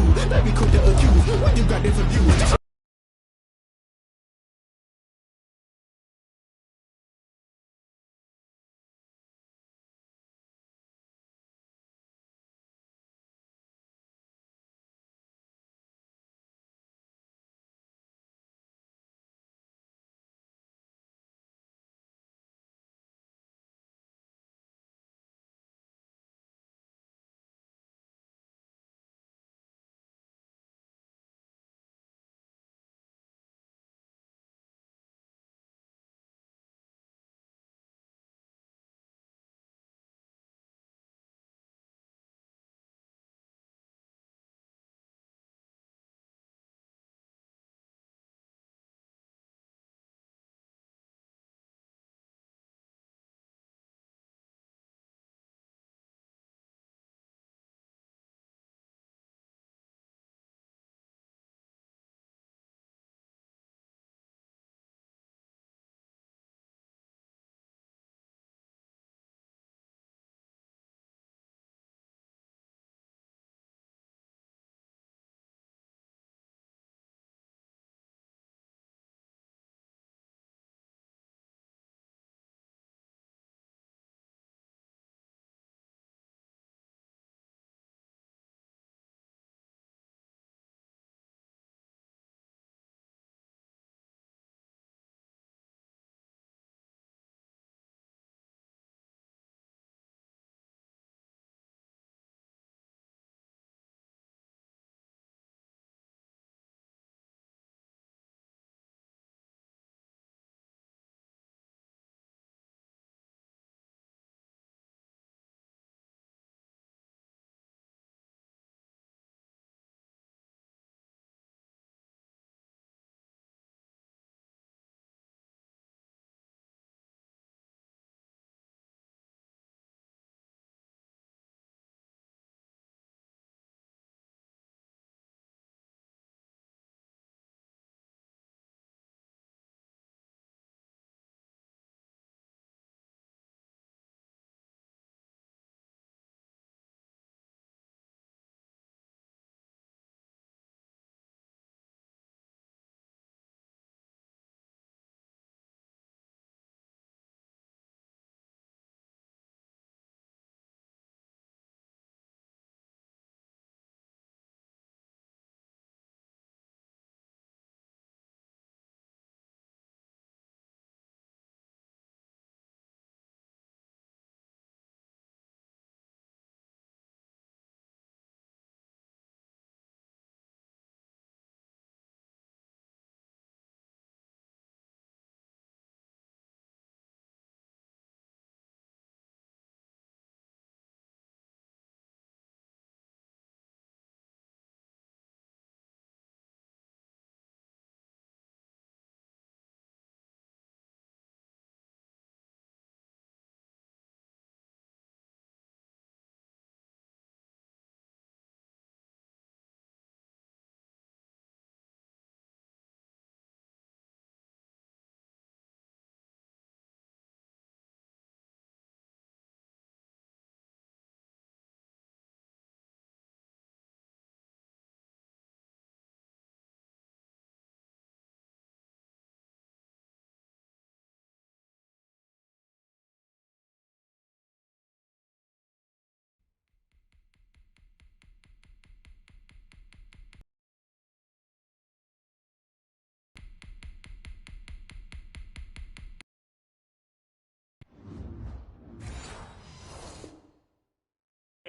do. Let me quick to accuse what you got different views.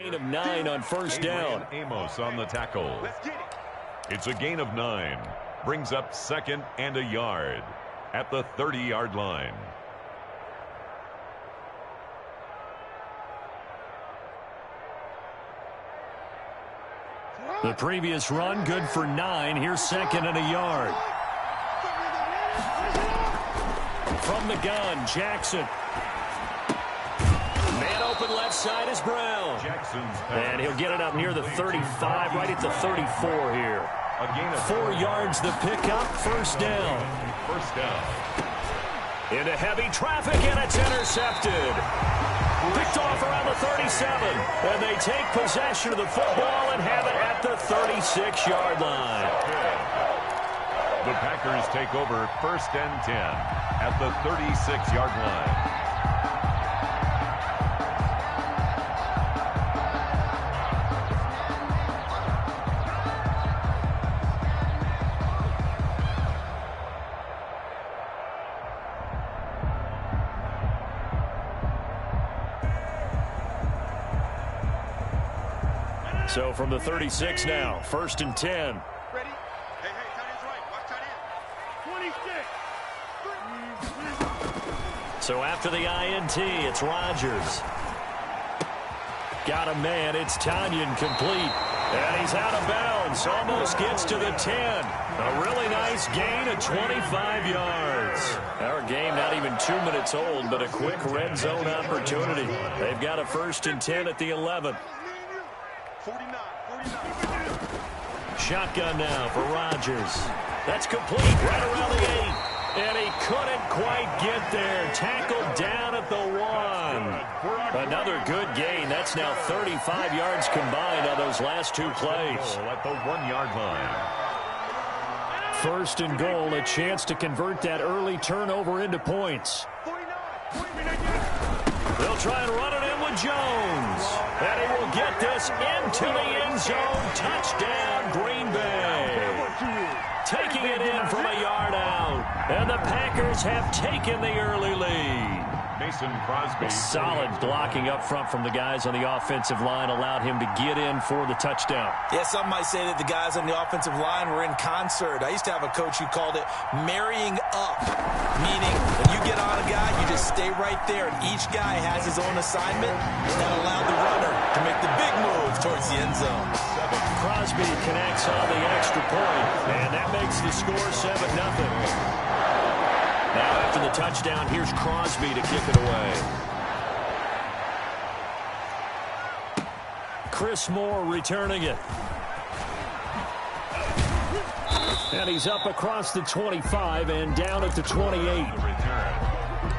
Gain of 9 on first down. Amos on the tackle. It's a gain of 9. Brings up 2nd and a yard at the 30-yard line. The previous run good for 9. Here's 2nd and a yard. From the gun, Jackson. Man open left side is Brown. And he'll get it up near the 35, right at the 34 here. 4 yards the pickup, first down. Into heavy traffic, and it's intercepted. Picked off around the 36. 37, and they take possession of the football and have it at the 36-yard line. The Packers take over 1st and 10 at the 36-yard line. So from the 36 now, 1st and 10. Ready? Hey, tight end's right. Watch tight end. 26. So after the INT, it's Rodgers. Got a man. It's Tanyan complete. And he's out of bounds. Almost gets to the 10. A really nice gain of 25 yards. Our game not even 2 minutes old, but a quick red zone opportunity. They've got a 1st and 10 at the 11. 49. Shotgun now for Rodgers. That's complete right around the 8. And he couldn't quite get there. Tackled down at the 1. Another good gain. That's now 35 yards combined on those last 2 plays. At the 1-yard line. 1st and goal, a chance to convert that early turnover into points. They'll try and run it in with Jones. And he will get this into the end zone. Touchdown, Green Bay. Taking it in from a yard out. And the Packers have taken the early lead. Mason Crosby. Solid blocking up front from the guys on the offensive line allowed him to get in for the touchdown. Yeah, some might say that the guys on the offensive line were in concert. I used to have a coach who called it marrying up, meaning when you get on a guy, you just stay right there, and each guy has his own assignment. That allowed the runner to make the big move towards the end zone. Crosby connects on the extra point, and that makes the score 7-0. Now after the touchdown, here's Crosby to kick it away. Chris Moore returning it. And he's up across the 25 and down at the 28.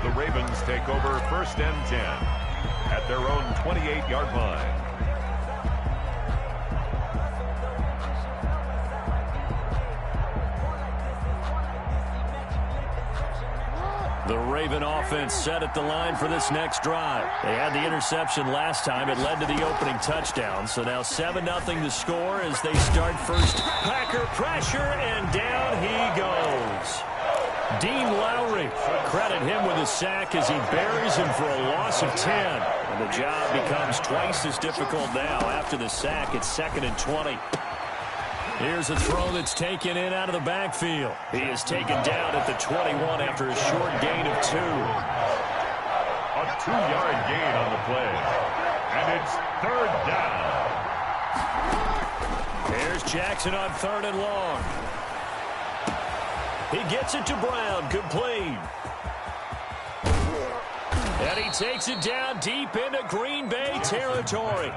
The Ravens take over 1st and 10 at their own 28-yard line. The Raven offense set at the line for this next drive. They had the interception last time. It led to the opening touchdown. So now 7-0 the score as they start first. Packer pressure, and down he goes. Dean Lowry, credit him with a sack as he buries him for a loss of 10. And the job becomes twice as difficult now. After the sack, it's 2nd and 20. Here's a throw that's taken in out of the backfield. He is taken down at the 21 after a short gain of 2. A 2-yard gain on the play. And it's 3rd down. Here's Jackson on 3rd and long. He gets it to Brown, complete. And he takes it down deep into Green Bay territory.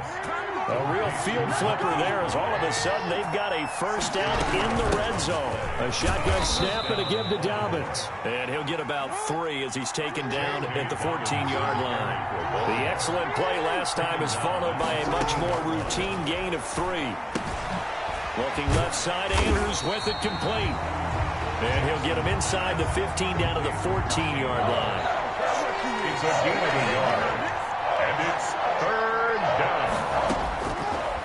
A real field flipper there as all of a sudden they've got a 1st down in the red zone. A shotgun snap and a give to Dobbins. And he'll get about 3 as he's taken down at the 14-yard line. The excellent play last time is followed by a much more routine gain of 3. Looking left side, Andrews with it complete. And he'll get him inside the 15 down to the 14-yard line. It's a gain of a yard. And it's 3rd down.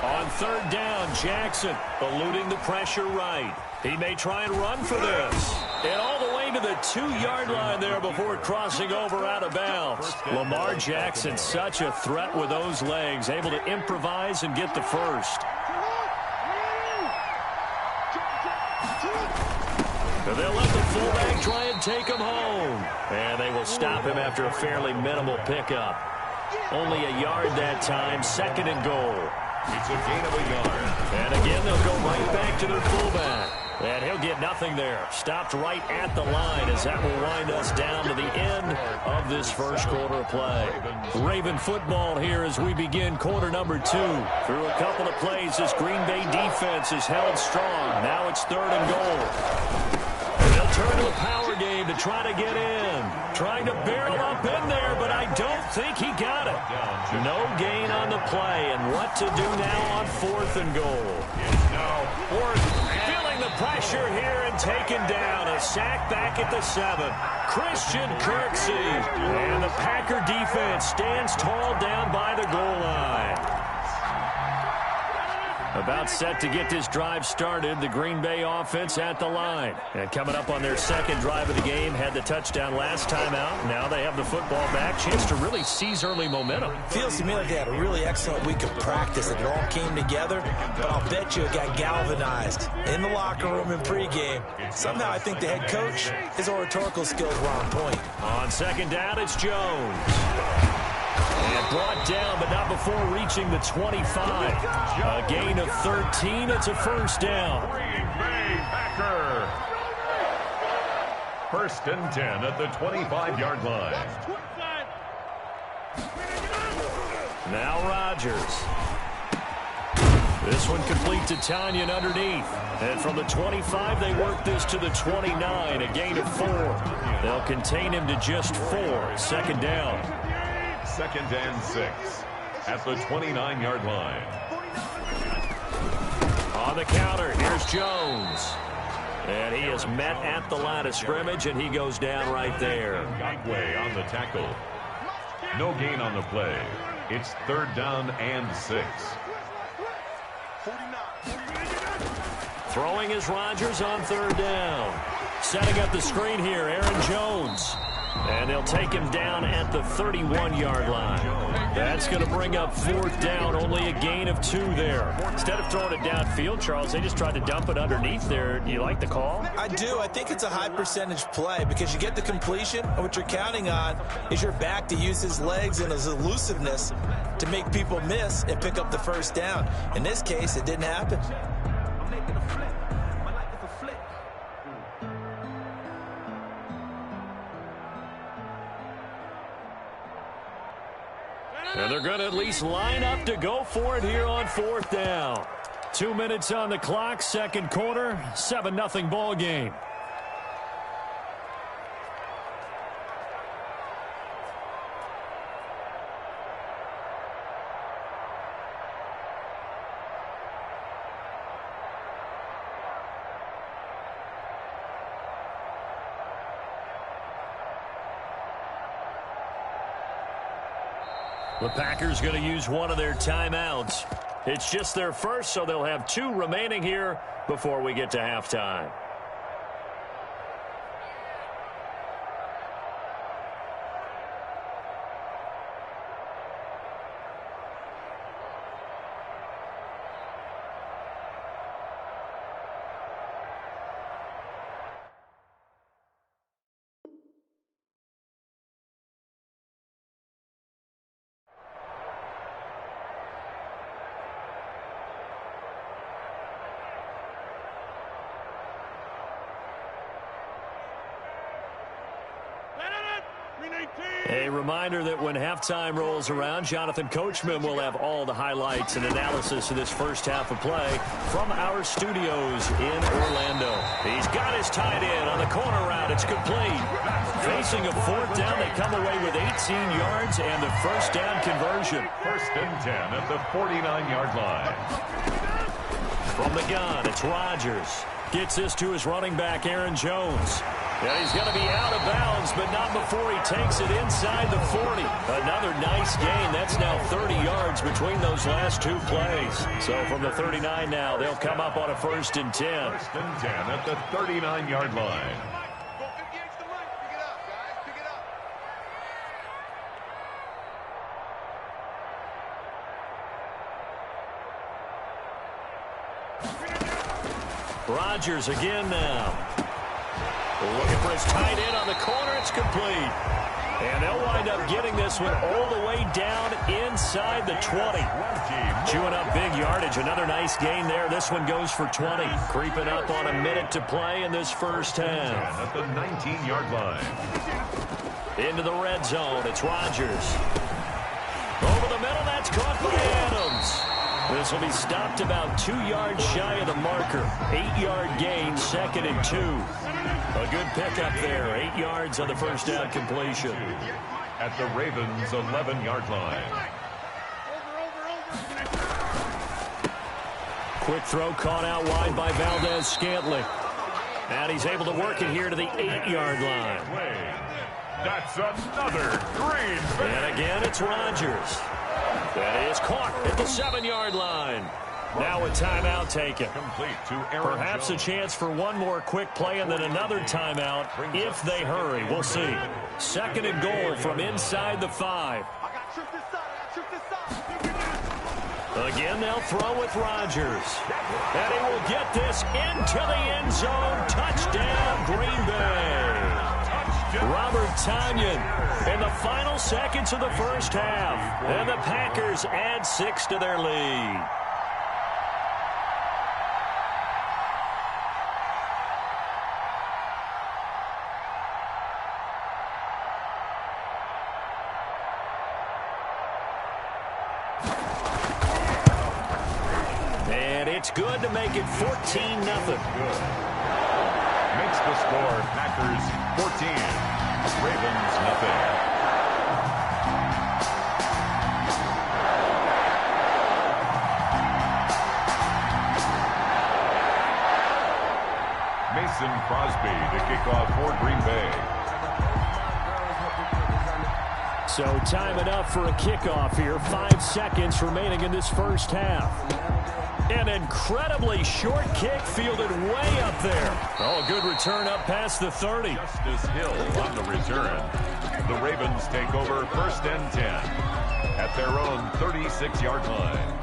On 3rd down, Jackson eluding the pressure right. He may try and run for this. And all the way to the 2-yard line there before crossing over out of bounds. Lamar Jackson, such a threat with those legs, able to improvise and get the first. And they'll let the fullback try and take him home. And they will stop him after a fairly minimal pickup. Only a yard that time, 2nd and goal. It's a gain of a yard. And again, they'll go right back to their fullback. And he'll get nothing there. Stopped right at the line as that will wind us down to the end of this first quarter of play. Raven football here as we begin quarter number 2. Through a couple of plays, this Green Bay defense is held strong. Now it's 3rd and goal. And they'll turn to a power game game to try to get in. Trying to barrel up in there, but I don't think he got it. No gain on the play, and what to do now on 4th and goal. Now 4th. Feeling the pressure here and taken down. A sack back at the 7. Christian Kirksey. And the Packer defense stands tall down by the goal line. About set to get this drive started, the Green Bay offense at the line. And coming up on their second drive of the game, had the touchdown last time out. Now they have the football back. Chance to really seize early momentum. Feels to me like they had a really excellent week of practice. It all came together, but I'll bet you it got galvanized in the locker room in pregame. Somehow I think the head coach, his oratorical skills were on point. On second down, it's Jones. And brought down, but not before reaching the 25. A gain of 13. It's a first down. Green Bay Packer. 1st and 10 at the 25-yard line. Now Rodgers. This one complete to Tanyan underneath. And from the 25, they work this to the 29, a gain of 4. They'll contain him to just 4. Second down. 2nd and 6 at the 29-yard line. On the counter, here's Jones. And he is met at the line of scrimmage, and he goes down right there. Gagway on the tackle. No gain on the play. It's 3rd down and 6. Throwing is Rodgers on 3rd down. Setting up the screen here, Aaron Jones. And they'll take him down at the 31-yard line. That's going to bring up 4th down, only a gain of 2 there. Instead of throwing it downfield, Charles, they just tried to dump it underneath there. Do you like the call? I do. I think it's a high-percentage play because you get the completion, and what you're counting on is your back to use his legs and his elusiveness to make people miss and pick up the first down. In this case, it didn't happen. And they're going to at least line up to go for it here on 4th down. 2 minutes on the clock, second quarter, 7-0 ball game. The Packers going to use one of their timeouts. It's just their first, so they'll have 2 remaining here before we get to halftime. A reminder that when halftime rolls around, Jonathan Coachman will have all the highlights and analysis of this first half of play from our studios in Orlando. He's got his tight end on the corner route. It's complete. Facing a 4th down, they come away with 18 yards and the first down conversion. 1st and 10 at the 49-yard line. From the gun, it's Rodgers. Gets this to his running back, Aaron Jones. And he's going to be out of bounds, but not before he takes it inside the 40. Another nice gain. That's now 30 yards between those last 2 plays. So from the 39 now, they'll come up on a 1st and 10. 1st and 10 at the 39-yard line. Rodgers again now. Looking for his tight end on the corner. It's complete. And they'll wind up getting this one all the way down inside the 20. Chewing up big yardage. Another nice gain there. This one goes for 20. Creeping up on a minute to play in this first half. At the 19-yard line. Into the red zone. It's Rodgers. Over the middle. That's caught by Adams. This will be stopped about 2 yards shy of the marker. 8-yard gain, 2nd and 2. A good pickup there. 8 yards on the first down completion. At the Ravens' 11-yard line. Quick throw caught out wide by Valdez-Scantling. And he's able to work it here to the 8-yard line. That's another Green Bay. And again, it's Rodgers. That is caught at the 7-yard line. Now a timeout taken. Complete to Aaron Perhaps Jones. a chance for one more quick play and then another timeout if they hurry. We'll see. 2nd and goal from inside the 5. Again, they'll throw with Rodgers. And he will get this into the end zone. Touchdown, Green Bay. Robert Tonyan in the final seconds of the first half. And the Packers add 6 to their lead. And it's good to make it 14-0. Makes the score Packers 14, Ravens nothing. Mason Crosby to kick off for Green Bay. So time enough for a kickoff here. 5 seconds remaining in this first half. An incredibly short kick fielded way up there. Oh, good return up past the 30. Justice Hill on the return. The Ravens take over 1st and 10 at their own 36-yard line.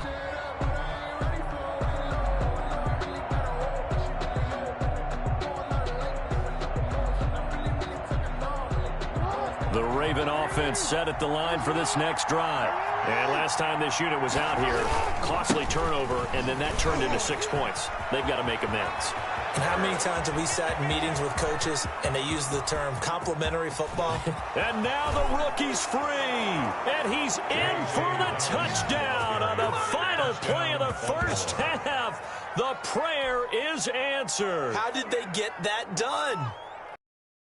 The Raven offense set at the line for this next drive. And last time this unit was out here, costly turnover, and then that turned into 6 points. They've got to make amends. And how many times have we sat in meetings with coaches and they use the term complimentary football? And now the rookie's free. And he's in for the touchdown on the final play of the first half. The prayer is answered. How did they get that done?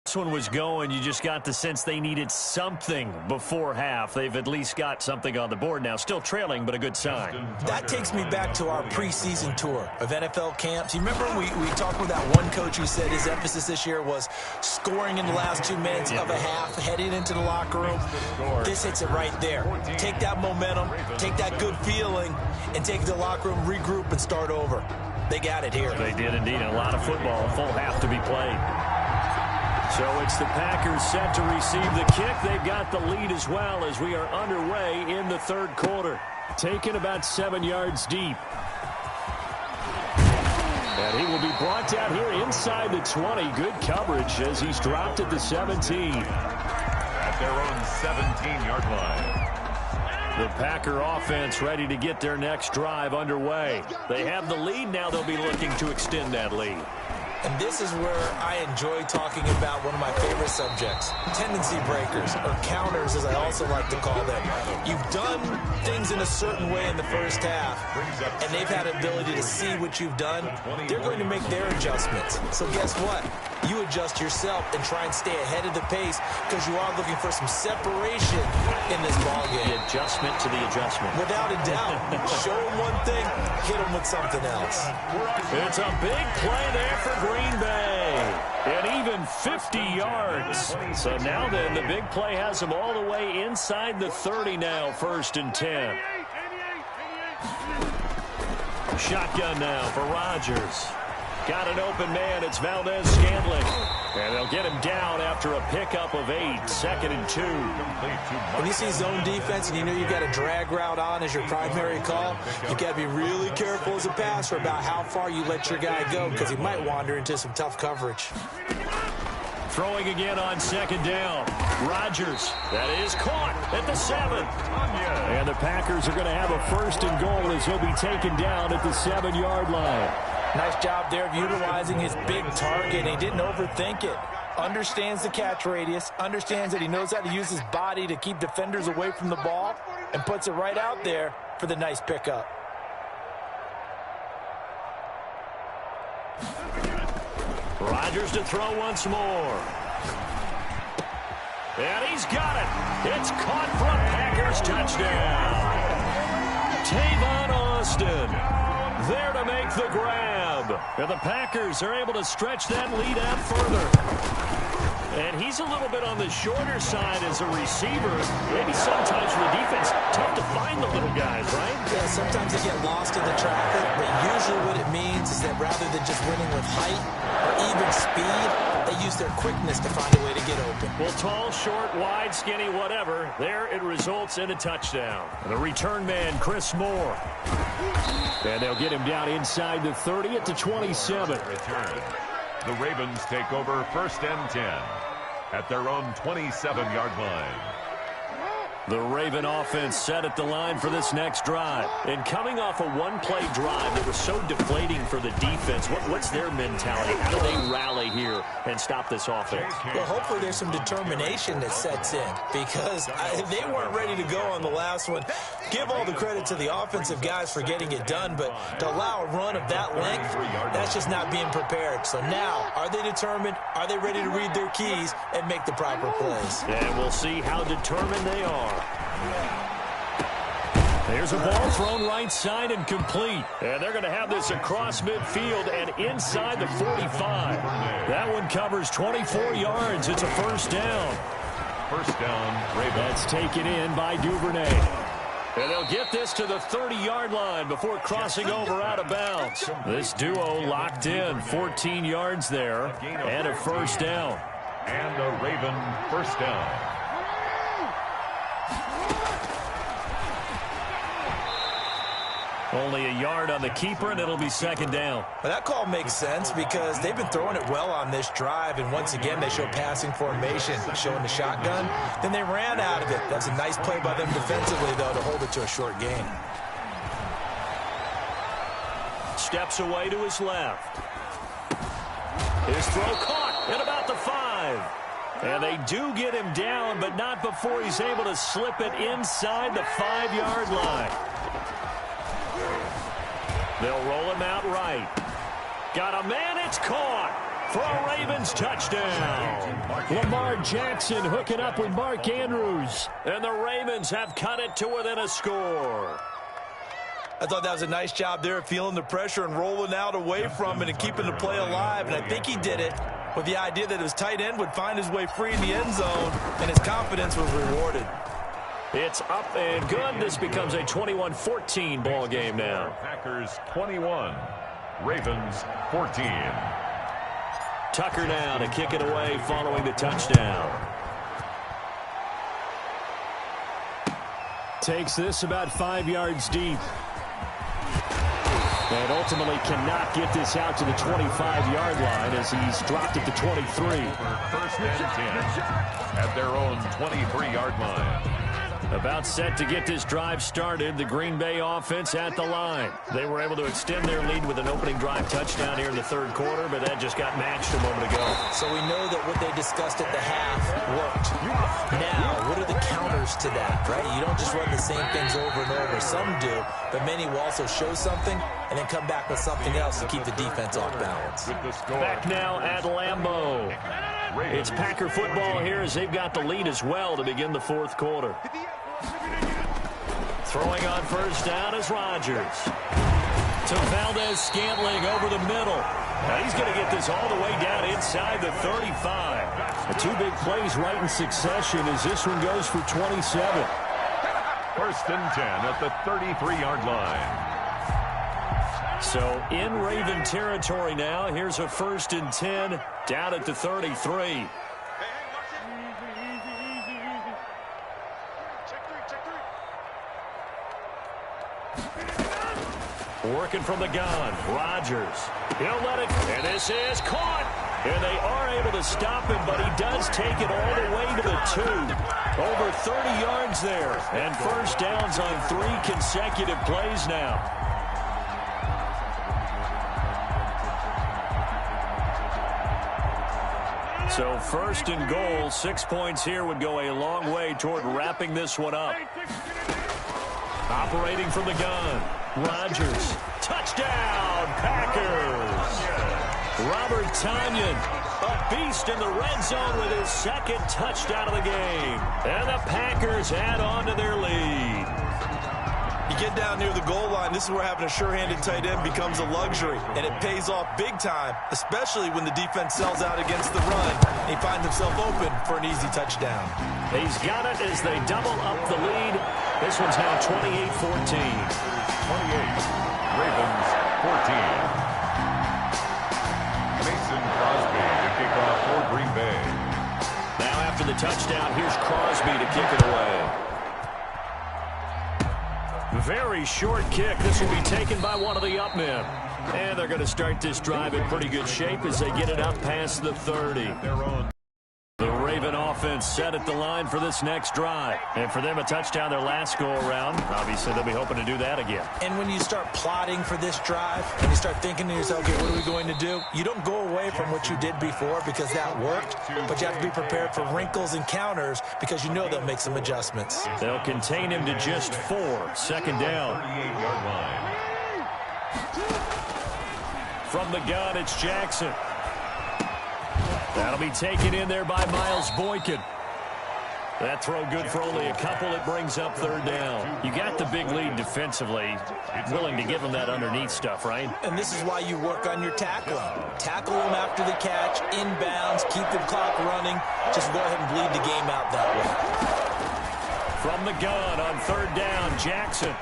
This one was going. You just got the sense they needed something before half. They've at least got something on the board now. Still trailing, but a good sign. That takes me back to our preseason tour of NFL camps. You remember we talked with that one coach who said his emphasis this year was scoring in the last 2 minutes of a half, heading into the locker room. This hits it right there. Take that momentum, take that good feeling, and take it to the locker room, regroup, and start over. They got it here. They did indeed. A lot of football, full half to be played. So it's the Packers set to receive the kick. They've got the lead as well as we are underway in the 3rd quarter. Taken about 7 yards deep. And he will be brought down here inside the 20. Good coverage as he's dropped at the 17. At their own 17-yard line. The Packer offense ready to get their next drive underway. They have the lead now. They'll be looking to extend that lead. And this is where I enjoy talking about one of my favorite subjects, tendency breakers, or counters as I also like to call them. You've done things in a certain way in the first half, and they've had an ability to see what you've done. They're going to make their adjustments. So guess what? You adjust yourself and try and stay ahead of the pace because you are looking for some separation in this ballgame. The adjustment to the adjustment. Without a doubt. Show them one thing, hit them with something else. It's a big play there for Green Bay. And even 50 yards. So now then, the big play has them all the way inside the 30 now, 1st and 10. Shotgun now for Rodgers. Got an open man. It's Valdez-Scantling. And they'll get him down after a pickup of 8. 2nd and 2. When you see zone defense and you know you've got a drag route on as your primary call, you've got to be really careful as a passer about how far you let your guy go because he might wander into some tough coverage. Throwing again on 2nd down. Rodgers. That is caught at the 7. And the Packers are going to have a 1st and goal as he'll be taken down at the 7-yard line. Nice job there of utilizing his big target. He didn't overthink it. Understands the catch radius. Understands that he knows how to use his body to keep defenders away from the ball. And puts it right out there for the nice pickup. Rodgers to throw once more. And he's got it. It's caught for a Packers touchdown. Tavon Austin there to make the grab. And the Packers are able to stretch that lead out further. And he's a little bit on the shorter side as a receiver. Maybe sometimes for the defense, tough to find the little guys, right? Yeah, sometimes they get lost in the traffic, but usually what it means is that rather than just winning with height or even speed, they use their quickness to find a way to get open. Well, tall, short, wide, skinny, whatever, there it results in a touchdown. And the return man, Chris Moore. And they'll get him down inside the 30 at the 27. Return. The Ravens take over 1st and 10 at their own 27-yard line. The Raven offense set at the line for this next drive. And coming off a one-play drive that was so deflating for the defense, what's their mentality? How do they rally here and stop this offense? Well, hopefully there's some determination that sets in because they weren't ready to go on the last one. Give all the credit to the offensive guys for getting it done, but to allow a run of that length, that's just not being prepared. So now, are they determined? Are they ready to read their keys and make the proper plays? And we'll see how determined they are. There's a ball thrown right side and complete. And they're going to have this across midfield and inside the 45. That one covers 24 yards. It's a first down. First down, Ravens. That's taken in by Duvernay. And they'll get this to the 30-yard line before crossing over out of bounds. This duo locked in, 14 yards there, and a first down. And a Raven first down. Only a yard on the keeper, and it'll be second down. Well, that call makes sense because they've been throwing it well on this drive, and once again, they show passing formation, showing the shotgun. Then they ran out of it. That's a nice play by them defensively, though, to hold it to a short gain. Steps away to his left. His throw caught at about the 5. And they do get him down, but not before he's able to slip it inside the 5-yard line. They'll roll him out right. Got a man, it's caught for a Ravens touchdown. Lamar Jackson hooking up with Mark Andrews. And the Ravens have cut it to within a score. I thought that was a nice job there, feeling the pressure and rolling out away from it and keeping the play alive. And I think he did it with the idea that his tight end would find his way free in the end zone, and his confidence was rewarded. It's up and good. This becomes a 21-14 ball game now. Packers 21, Ravens 14. Tucker now to kick it away following the touchdown. Takes this about 5 yards deep. And ultimately cannot get this out to the 25-yard line as he's dropped it to 23. First and 10 at their own 23-yard line. About set to get this drive started, the Green Bay offense at the line. They were able to extend their lead with an opening drive touchdown here in the third quarter, but that just got matched a moment ago. So we know that what they discussed at the half worked. Now, what are the counters to that, right? You don't just run the same things over and over. Some do, but many will also show something and then come back with something else to keep the defense off balance. Back now at Lambeau. It's Packer football here as they've got the lead as well to begin the fourth quarter. Throwing on first down is Rodgers. To Valdez-Scantling over the middle. Now he's going to get this all the way down inside the 35. The two big plays right in succession as this one goes for 27. First and 10 at the 33-yard line. So in Raven territory now. Here's a first and 10 down at the 33. Working from the gun, Rodgers. He'll let it, and this is caught. And they are able to stop him, but he does take it all the way to the 2. Over 30 yards there, and first downs on 3 consecutive plays now. So first and goal, 6 points here would go a long way toward wrapping this one up. Operating from the gun, Rodgers. Touchdown, Packers. Robert Tonyan, a beast in the red zone with his second touchdown of the game. And the Packers add on to their lead. You get down near the goal line, this is where having a sure-handed tight end becomes a luxury, and it pays off big time, especially when the defense sells out against the run. He finds himself open for an easy touchdown. He's got it as they double up the lead. This one's now 28-14. 28, Ravens 14. Mason Crosby to kick off for Green Bay. Now after the touchdown, here's Crosby to kick it away. Very short kick. This will be taken by one of the up men. And they're going to start this drive in pretty good shape as they get it up past the 30. The Raven offense set at the line for this next drive. And for them, a touchdown their last go-around. Obviously, they'll be hoping to do that again. And when you start plotting for this drive, and you start thinking to yourself, okay, what are we going to do? You don't go away from what you did before because that worked, but you have to be prepared for wrinkles and counters because you know they'll make some adjustments. They'll contain him to just 4. Second down. 38-yard line. From the gun, it's Jackson. That'll be taken in there by Miles Boykin. That throw good for only a couple. It brings up third down. You got the big lead defensively. Willing to give them that underneath stuff, right? And this is why you work on your tackling. Tackle them after the catch, inbounds, keep the clock running. Just go ahead and bleed the game out that way. From the gun on third down, Jackson.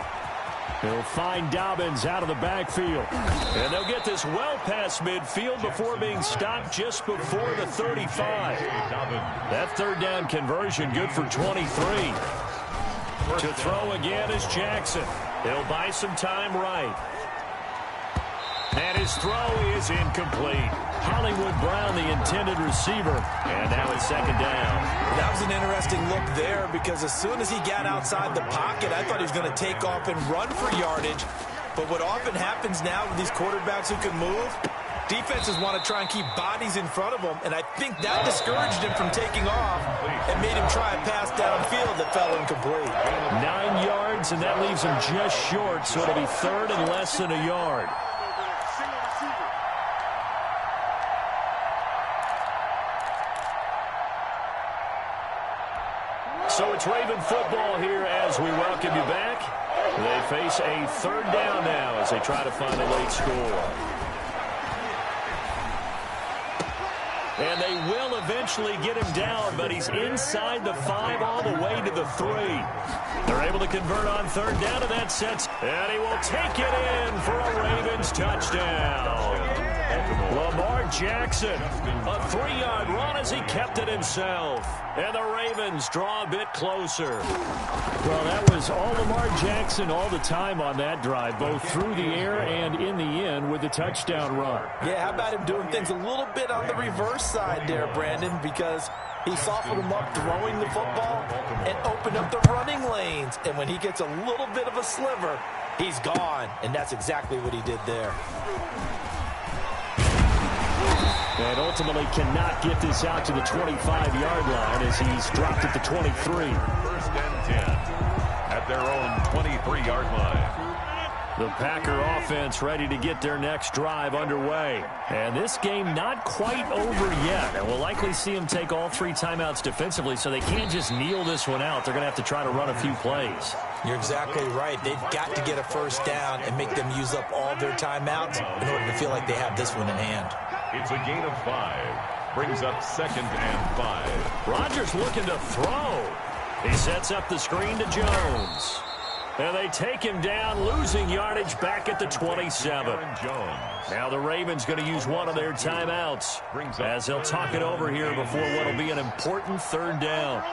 He'll find Dobbins out of the backfield. And they'll get this well past midfield before being stopped just before the 35. That third down conversion good for 23. To throw again is Jackson. He'll buy some time right. And his throw is incomplete. Hollywood Brown, the intended receiver. And now it's second down. That was an interesting look there because as soon as he got outside the pocket, I thought he was going to take off and run for yardage. But what often happens now with these quarterbacks who can move, defenses want to try and keep bodies in front of them, and I think that discouraged him from taking off and made him try a pass downfield that fell incomplete. 9 yards, and that leaves him just short, so it'll be third and less than a yard. So it's Raven football here as we welcome you back. They face a third down now as they try to find a late score. And they will eventually get him down, but he's inside the 5 all the way to the 3. They're able to convert on third down, and that sets, and he will take it in for a Ravens touchdown. Lamar Jackson, a 3-yard run as he kept it himself. And the Ravens draw a bit closer. Well, that was all Lamar Jackson all the time on that drive, both through the air and in the end with the touchdown run. Yeah, how about him doing things a little bit on the reverse side there, Brandon, because he softened him up throwing the football and opened up the running lanes. And when he gets a little bit of a sliver, he's gone. And that's exactly what he did there. And ultimately cannot get this out to the 25-yard line as he's dropped at the 23. First and 10 at their own 23-yard line. The Packer offense ready to get their next drive underway. And this game not quite over yet. And we'll likely see them take all 3 timeouts defensively, so they can't just kneel this one out. They're going to have to try to run a few plays. You're exactly right. They've got to get a first down and make them use up all their timeouts in order to feel like they have this one in hand. It's a gain of 5. Brings up second and 5. Rodgers looking to throw. He sets up the screen to Jones. And they take him down, losing yardage back at the 27. Now the Ravens going to use one of their timeouts as they'll talk it over here before what will be an important third down.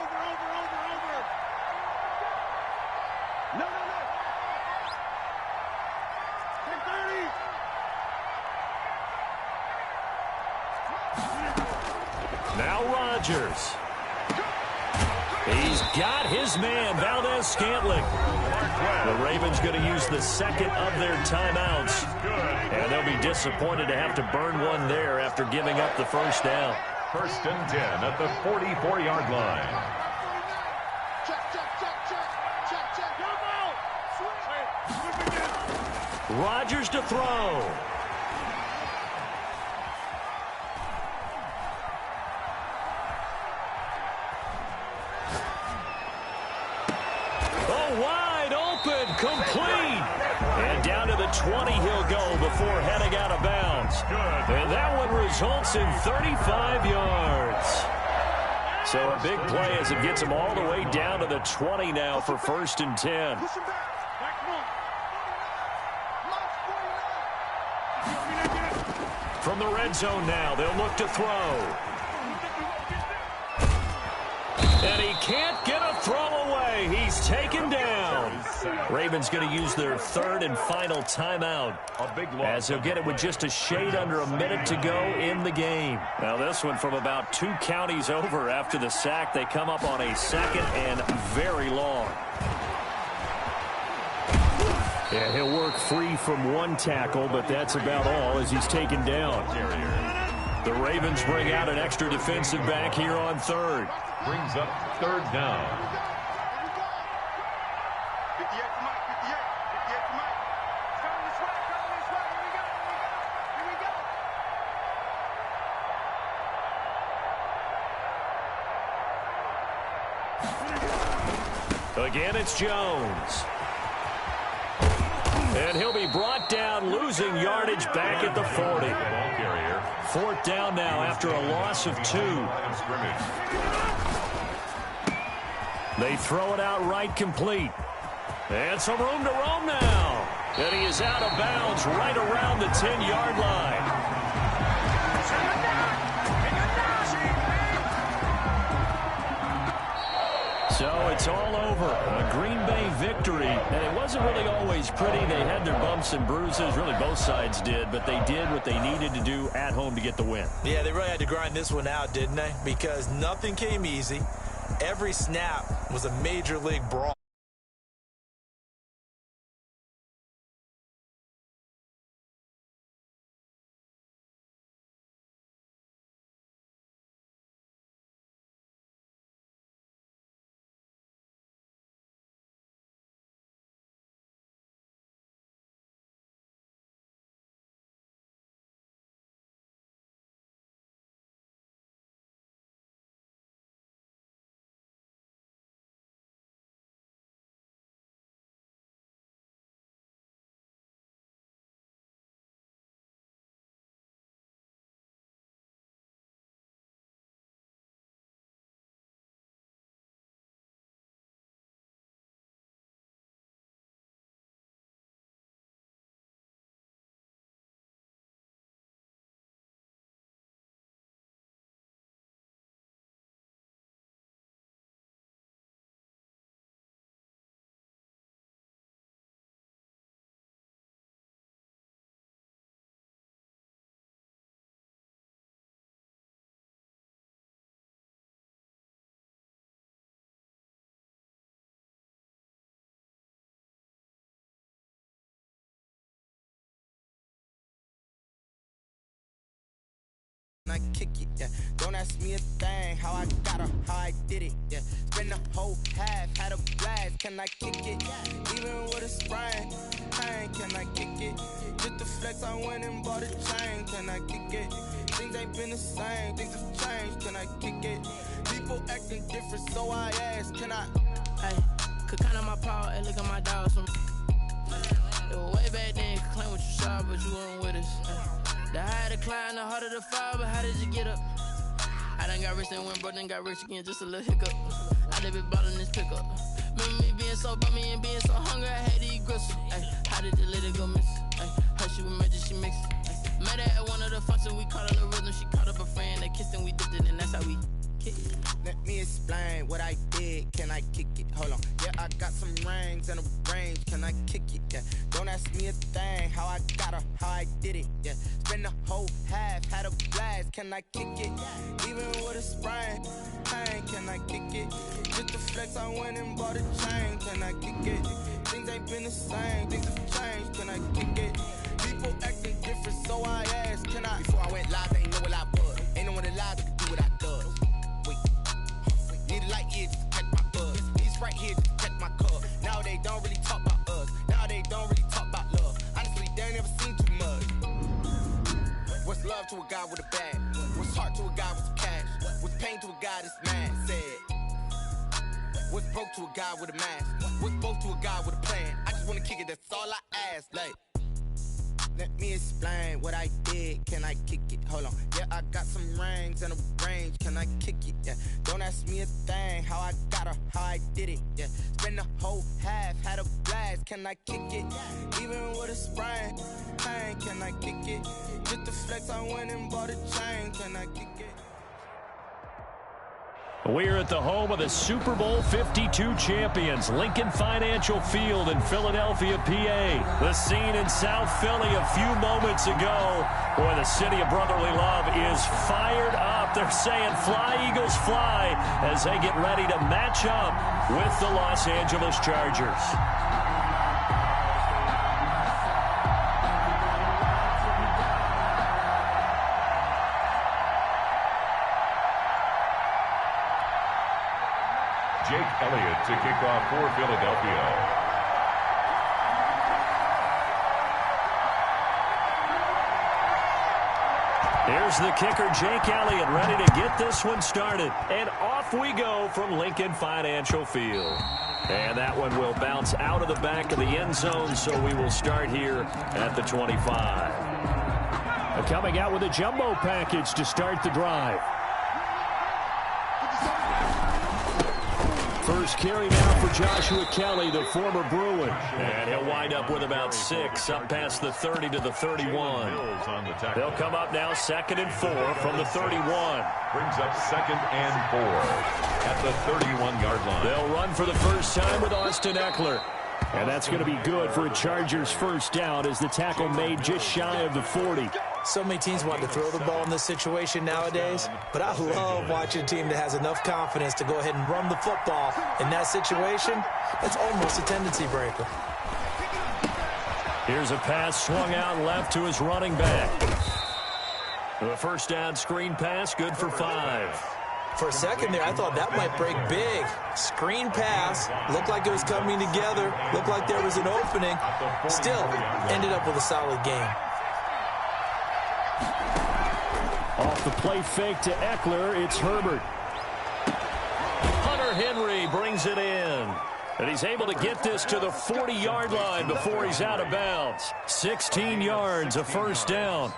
Now Rodgers. He's got his man, Valdez-Scantling. The Ravens going to use the second of their timeouts. And they'll be disappointed to have to burn one there after giving up the first down. First and 10 at the 44-yard line. Rodgers to throw. 20 he'll go before heading out of bounds. And that one results in 35 yards. So a big play as it gets him all the way down to the 20 now for 1st and 10. From the red zone now, they'll look to throw. And he can't get a throw away. He's taken down. Ravens going to use their 3rd and final timeout, as they'll get it with just a shade under a minute to go in the game. Now this one from about 2 counties over after the sack. They come up on a 2nd and very long. Yeah, he'll work free from 1 tackle, but that's about all as he's taken down. The Ravens bring out an extra defensive back here on 3rd. Brings up 3rd down. 58 for Mike, 58 for Mike. Coming this way, here we go. Again, it's Jones. And he'll be brought down, losing yardage back at the 40. 4th down now after a loss of 2. They throw it out right complete. And some room to roam now. And he is out of bounds right around the 10-yard line. So it's all over. A Green Bay victory. And it wasn't really always pretty. They had their bumps and bruises. Really, both sides did. But they did what they needed to do at home to get the win. Yeah, they really had to grind this one out, didn't they? Because nothing came easy. Every snap was a major league brawl. I kick it, yeah. Don't ask me a thing, how I got her, how I did it, yeah. Spend the whole half, had a blast, can I kick it? Even with a sprain, can I kick it? Just the flex, I went and bought a chain, can I kick it? Things ain't been the same, things have changed, can I kick it? People acting different, so I ask, can I? Hey, could count on my power, and look at my dogs from. It was way back then, you could claim what you saw, but you weren't with us. The higher the climb, the harder the fall, but how did you get up? I done got rich and went broke, then got rich again, just a little hiccup. I live it ballin' this pickup. Remember me being so bummy and being so hungry, I had to eat gristle. Ay, how did the little go miss? Ay, her she was magic, she mixed. Ay, met her at one of the functions, we caught her the rhythm. She caught up a friend, they kissed and we dipped it, and that's how we kicked it. Let me explain what I did, can I kick it? Hold on, yeah, I got some rings and a range, can I kick it? Yeah, don't ask me a thing, how I got her, how I did it, yeah. Spend the whole half, had a blast, can I kick it? Even with a sprain, can I kick it? Just the flex, I went and bought a chain, can I kick it? Things ain't been the same, things have changed, can I kick it? People acting different, so I asked, can I? Before I went live, they ain't know what I was. Ain't no one alive that could do what I does. Need a light here just to catch my buzz. These right here just to catch my cub. Now they don't really talk about us. Now they don't really talk about love. Honestly, they ain't never seen too much. What's love to a guy with a bag? What's heart to a guy with some cash? What's pain to a guy that's mad? Said. What's broke to a guy with a mask? What's both to a guy with a plan? I just wanna kick it, that's all I ask. Like, Let me explain what I did. Can I kick it? Hold on. Yeah, I got some rings and a range. Can I kick it? Yeah. Don't ask me a thing. How I got her, how I did it. Yeah. Spend the whole half, had a blast. Can I kick it? Even with a sprain, pain. Can I kick it? Just the flex, I went and bought a chain. Can I kick it? We're at the home of the Super Bowl 52 champions, Lincoln Financial Field in Philadelphia, PA. The scene in South Philly a few moments ago. Boy, the city of brotherly love is fired up. They're saying, "Fly, Eagles, fly," as they get ready to match up with the Los Angeles Chargers. Jake Elliott to kick off for Philadelphia. Here's the kicker, Jake Elliott, ready to get this one started. And off we go from Lincoln Financial Field. And that one will bounce out of the back of the end zone, so we will start here at the 25. Coming out with a jumbo package to start the drive. First carry now for Joshua Kelly, the former Bruin. And he'll wind up with about 6, up past the 30 to the 31. They'll come up now 2nd and 4 from the 31. Brings up 2nd and 4 at the 31-yard line. They'll run for the first time with Austin Eckler. And that's going to be good for a Chargers first down as the tackle made just shy of the 40. So many teams want to throw the ball in this situation nowadays, but I love watching a team that has enough confidence to go ahead and run the football. In that situation, it's almost a tendency breaker. Here's a pass swung out left to his running back. The first down screen pass, good for 5. For a second there, I thought that might break big. Screen pass, looked like it was coming together, looked like there was an opening. Still, ended up with a solid game. Off the play fake to Eckler, it's Herbert. Hunter Henry brings it in. And he's able to get this to the 40-yard line before he's out of bounds. 16 yards, a first down.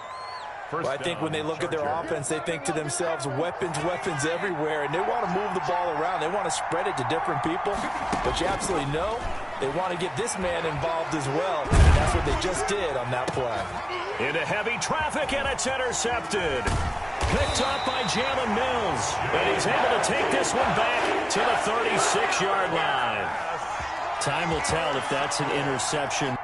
Well, I think when they look at their offense, they think to themselves, weapons, weapons everywhere, and they want to move the ball around. They want to spread it to different people, but you absolutely know they want to get this man involved as well, and that's what they just did on that play. Into heavy traffic, and it's intercepted. Picked up by Jalen Mills, and he's able to take this one back to the 36-yard line. Time will tell if that's an interception.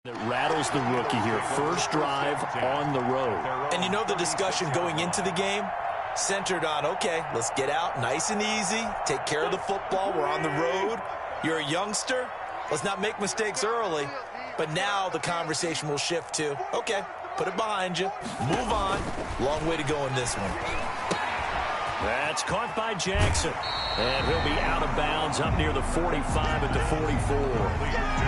That rattles the rookie here. First drive on the road. And you know the discussion going into the game? Centered on, okay, let's get out nice and easy, take care of the football, we're on the road. You're a youngster, let's not make mistakes early. But now the conversation will shift to, okay, put it behind you, move on. Long way to go in this one. That's caught by Jackson. And he'll be out of bounds up near the 45 at the 44.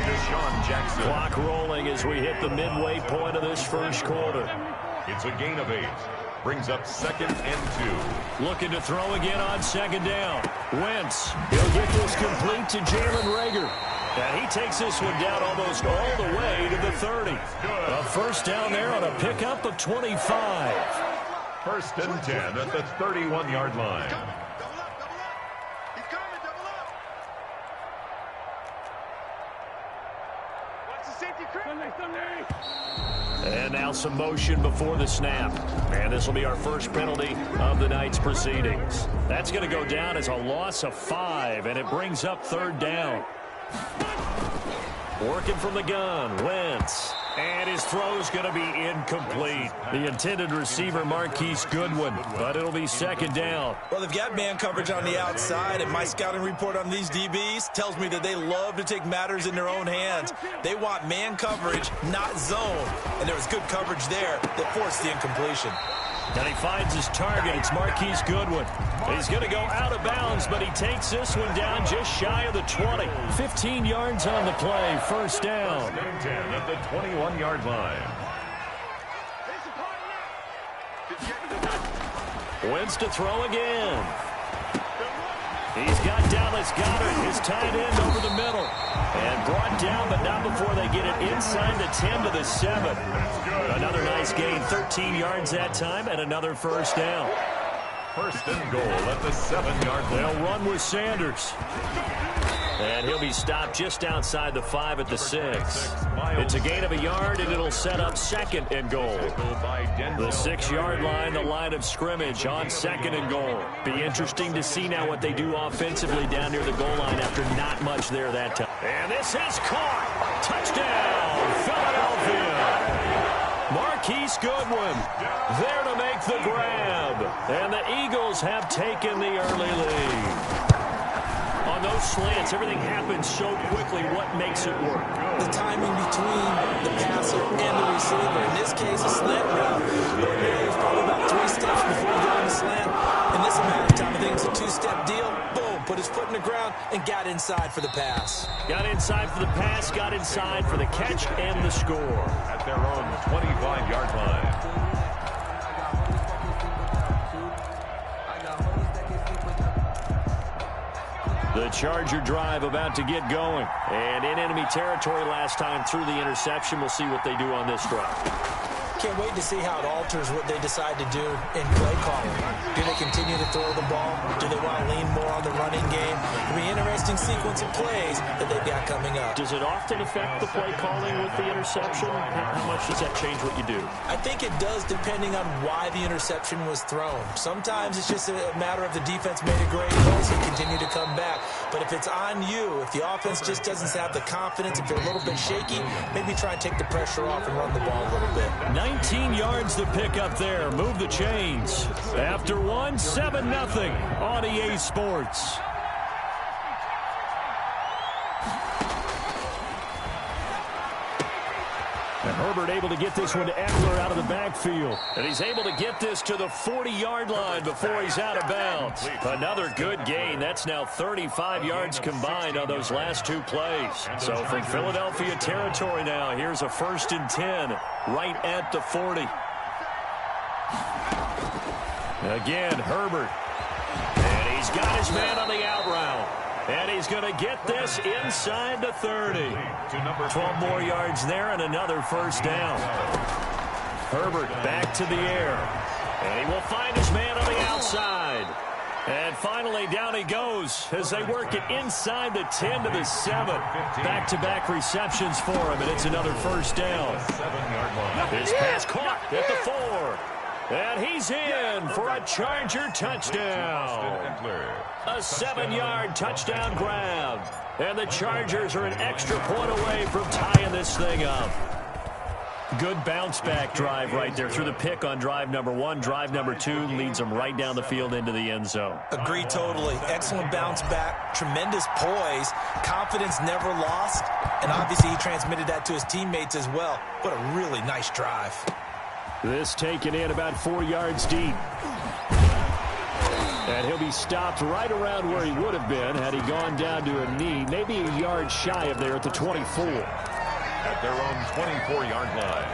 Deshaun Jackson. Clock rolling as we hit the midway point of this first quarter. It's a gain of 8. Brings up 2nd and 2. Looking to throw again on 2nd down. Wentz. He'll get this complete to Jalen Reagor. And he takes this one down almost all the way to the 30. A first down there on a pickup of 25. First and 10 at the 31-yard line. He's coming, double up. Watch the safety creep. And now some motion before the snap. And this will be our first penalty of the night's proceedings. That's going to go down as a loss of 5, and it brings up 3rd down. Working from the gun, Wentz. And his His throw's going to be incomplete. The intended receiver, Marquise Goodwin, but it'll be second down. Well, they've got man coverage on the outside, and my scouting report on these DBs tells me that they love to take matters in their own hands. They want man coverage, not zone. And there was good coverage there that forced the incompletion. And he finds his target. It's Marquise Goodwin. He's going to go out of bounds, but he takes this one down just shy of the 20. 15 yards on the play. First down. 10 at the 21-yard line. Wentz to throw again. He's got Dallas Goedert, his tight end, over the middle. And brought down, but not before they get it inside the 10 to the 7. Another nice gain, 13 yards that time, and another first down. First and goal at the 7-yard line. They'll run with Sanders. And he'll be stopped just outside the 5 at the 6. It's a gain of a yard, and it'll set up second and goal. The 6-yard line, the line of scrimmage on second and goal. Be interesting to see now what they do offensively down near the goal line after not much there that time. And this is caught. Touchdown, Philadelphia. Marquise Goodwin there to make the grab. And the Eagles have taken the early lead. On those slants, everything happens so quickly. What makes it work? The timing between the passer and the receiver. In this case, a slant route. Ordinarily, it's probably about 3 steps before you go on the slant. In this amount of time, I think it's a 2-step deal. Boom, put his foot in the ground and got inside for the pass. Got inside for the pass, got inside for the catch and the score. At their own 25-yard line. The Charger drive about to get going. And in enemy territory last time through the interception. We'll see what they do on this drive. Can't wait to see how it alters what they decide to do in play calling. Do they continue to throw the ball? Do they want to lean more on the running game? It'll be an interesting sequence of plays that they've got coming up. Does it often affect the play calling with the interception? How much does that change what you do? I think it does depending on why the interception was thrown. Sometimes it's just a matter of the defense made a great play, so you continue to come back. But if it's on you, if the offense just doesn't have the confidence, if they're a little bit shaky, maybe try and take the pressure off and run the ball a little bit. 19 yards to pick up there. Move the chains. After 1, 7-0 on EA Sports. And Herbert able to get this one to Eckler out of the backfield. And he's able to get this to the 40-yard line before he's out of bounds. Another good gain. That's now 35 yards combined on those last 2 plays. So from Philadelphia territory now, here's a 1st and 10 right at the 40. Again, Herbert. And he's got his man on the out route. And he's going to get this inside the 30. 12 more yards there and another first down. Herbert back to the air. And he will find his man on the outside. And finally, down he goes as they work it inside the 10 to the 7. Back-to-back receptions for him, and it's another first down. His pass caught at the 4. And he's in for a Charger touchdown. A 7-yard touchdown grab. And the Chargers are an extra point away from tying this thing up. Good bounce-back drive right there through the pick on drive number 1. Drive number 2 leads them right down the field into the end zone. Agree totally. Excellent bounce back. Tremendous poise. Confidence never lost. And obviously he transmitted that to his teammates as well. What a really nice drive. This taken in about 4 yards deep. And he'll be stopped right around where he would have been had he gone down to a knee, maybe a yard shy of there at the 24. At their own 24-yard line.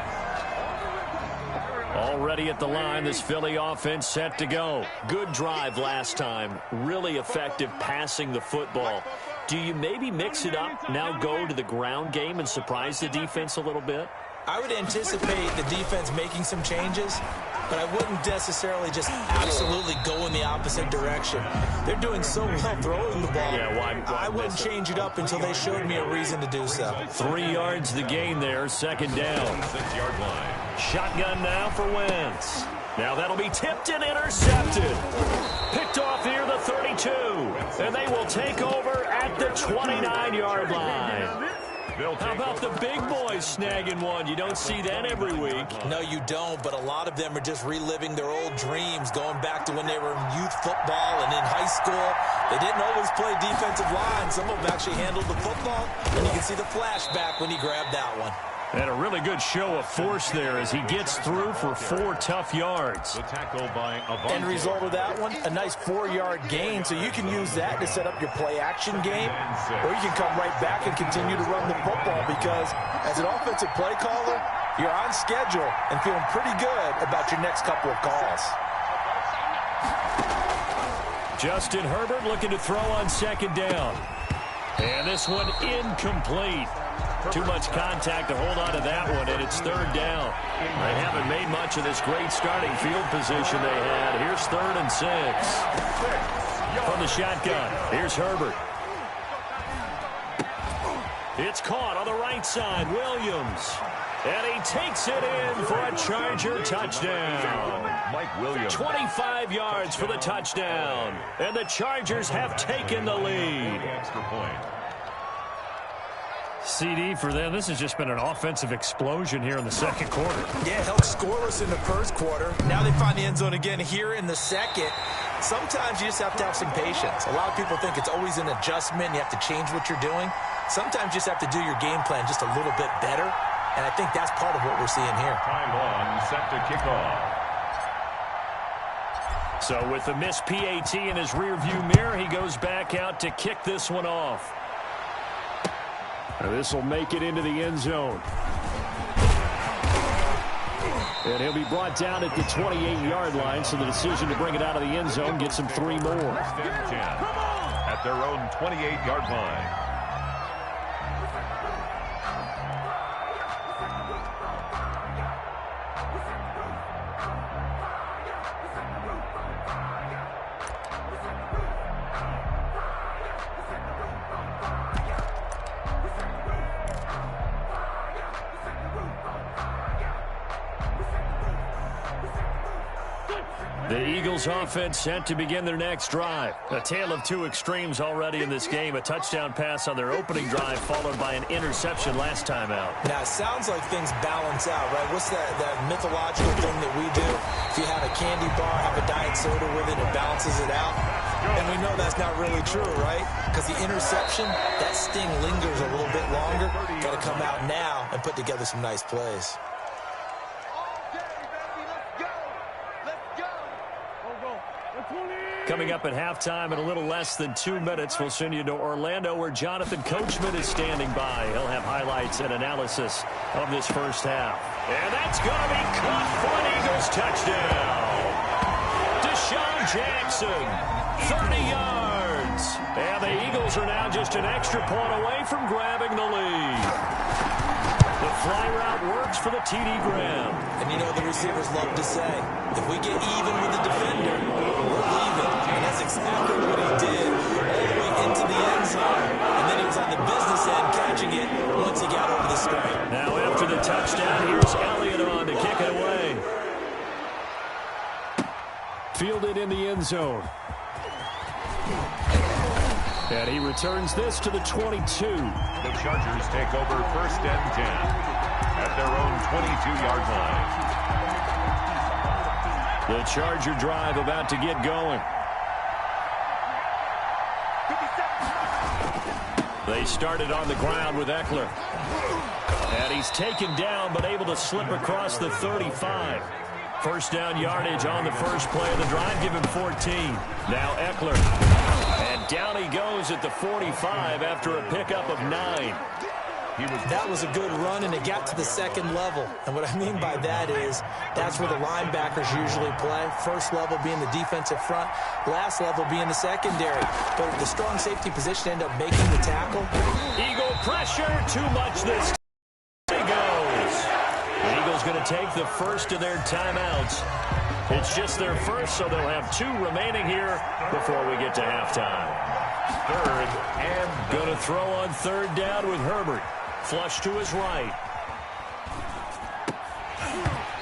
Already at the line, this Philly offense set to go. Good drive last time. Really effective passing the football. Do you maybe mix it up, now go to the ground game and surprise the defense a little bit? I would anticipate the defense making some changes, but I wouldn't necessarily just absolutely go in the opposite direction. They're doing so well throwing the ball. Yeah, why I wouldn't change it up until they showed me a reason to do so. 3 yards the gain there, second down. 6-yard line. Shotgun now for Wentz. Now that'll be tipped and intercepted. Picked off near the 32. And they will take over at the 29-yard line. How about the big boys snagging one? You don't see that every week. No, you don't, but a lot of them are just reliving their old dreams, going back to when they were in youth football and in high school. They didn't always play defensive line. Some of them actually handled the football, and you can see the flashback when he grabbed that one. And a really good show of force there as he gets through for 4 tough yards. The tackle by End result of that one, a nice 4-yard gain, so you can use that to set up your play-action game, or you can come right back and continue to run the football because as an offensive play caller, you're on schedule and feeling pretty good about your next couple of calls. Justin Herbert looking to throw on 2nd down. And this one incomplete. Too much contact to hold on to that one, and it's 3rd down. They haven't made much of this great starting field position they had. Here's 3rd and 6. From the shotgun, here's Herbert. It's caught on the right side, Williams. And he takes it in for a Charger touchdown. Mike Williams. 25 yards for the touchdown. And the Chargers have taken the lead. Extra point. CD for them. This has just been an offensive explosion here in the 2nd quarter. Yeah, held scoreless in the 1st quarter. Now they find the end zone again here in the 2nd. Sometimes you just have to have some patience. A lot of people think it's always an adjustment. You have to change what you're doing. Sometimes you just have to do your game plan just a little bit better. And I think that's part of what we're seeing here. Time on, set to kick off. So with the missed PAT in his rearview mirror, he goes back out to kick this one off. This will make it into the end zone. And he'll be brought down at the 28-yard line, so the decision to bring it out of the end zone gets him 3 more. At their own 28-yard line. The Eagles offense set to begin their next drive. A tale of 2 extremes already in this game. A touchdown pass on their opening drive followed by an interception last time out. Now, it sounds like things balance out, right? What's that mythological thing that we do? If you have a candy bar, have a diet soda with it, it balances it out. And we know that's not really true, right? Because the interception, that sting lingers a little bit longer. Got to come out now and put together some nice plays. Coming up at halftime in a little less than 2 minutes, we'll send you to Orlando where Jonathan Coachman is standing by. He'll have highlights and analysis of this first half. And that's going to be caught for an Eagles touchdown. Deshaun Jackson, 30 yards. And the Eagles are now just an extra point away from grabbing the lead. The fly route works for the TD Graham. And you know the receivers love to say, if we get even with the defender, we're leaving. And that's exactly what he did all the way into the end zone. And then he was on the business end catching it once he got over the screen. Now after the touchdown, here's Elliott on to kick it away. Fielded in the end zone. And he returns this to the 22. The Chargers take over 1st and 10 at their own 22-yard line. The Charger drive about to get going. They started on the ground with Eckler. And he's taken down but able to slip across the 35. First down yardage on the first play of the drive. Give him 14. Now Eckler. And down he goes at the 45 after a pickup of 9. That was a good run, and it got to the 2nd level. And what I mean by that is that's where the linebackers usually play. First level being the defensive front, last level being the secondary. But the strong safety position ended up making the tackle. Eagle pressure, too much this time. He goes. The Eagles going to take the first of their timeouts. It's just their first, so they'll have 2 remaining here before we get to halftime. 3rd and going to throw on 3rd down with Herbert. Flush to his right.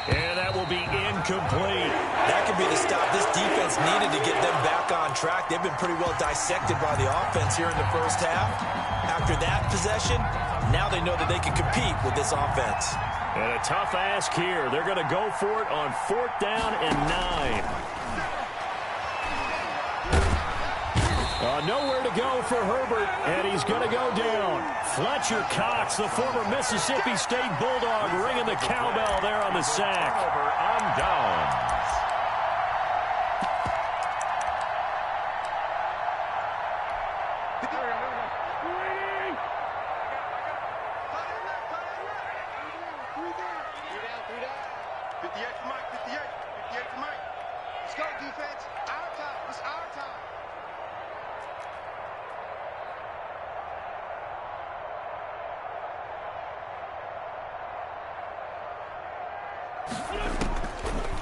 And that will be incomplete. That could be the stop this defense needed to get them back on track. They've been pretty well dissected by the offense here in the first half. After that possession, Now they know that they can compete with this offense. And a tough ask here. They're going to go for it on 4th down and 9. Nowhere to go for Herbert, and he's going to go down. Fletcher Cox, the former Mississippi State Bulldog, ringing the cowbell there on the sack. Turnover on downs.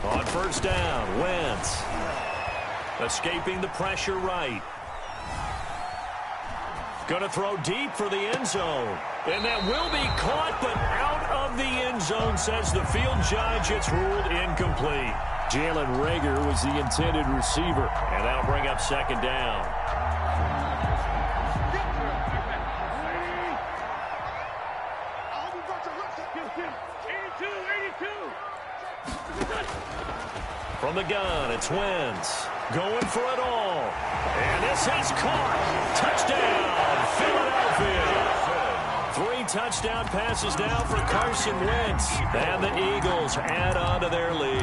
On 1st down, Wentz. Escaping the pressure right. Going to throw deep for the end zone. And that will be caught, but out of the end zone, says the field judge. It's ruled incomplete. Jalen Reagor was the intended receiver. And that'll bring up 2nd down. From the gun, it's Wentz. Going for it all. And this is caught. Touchdown, Philadelphia. 3 touchdown passes now for Carson Wentz. And the Eagles add on to their lead.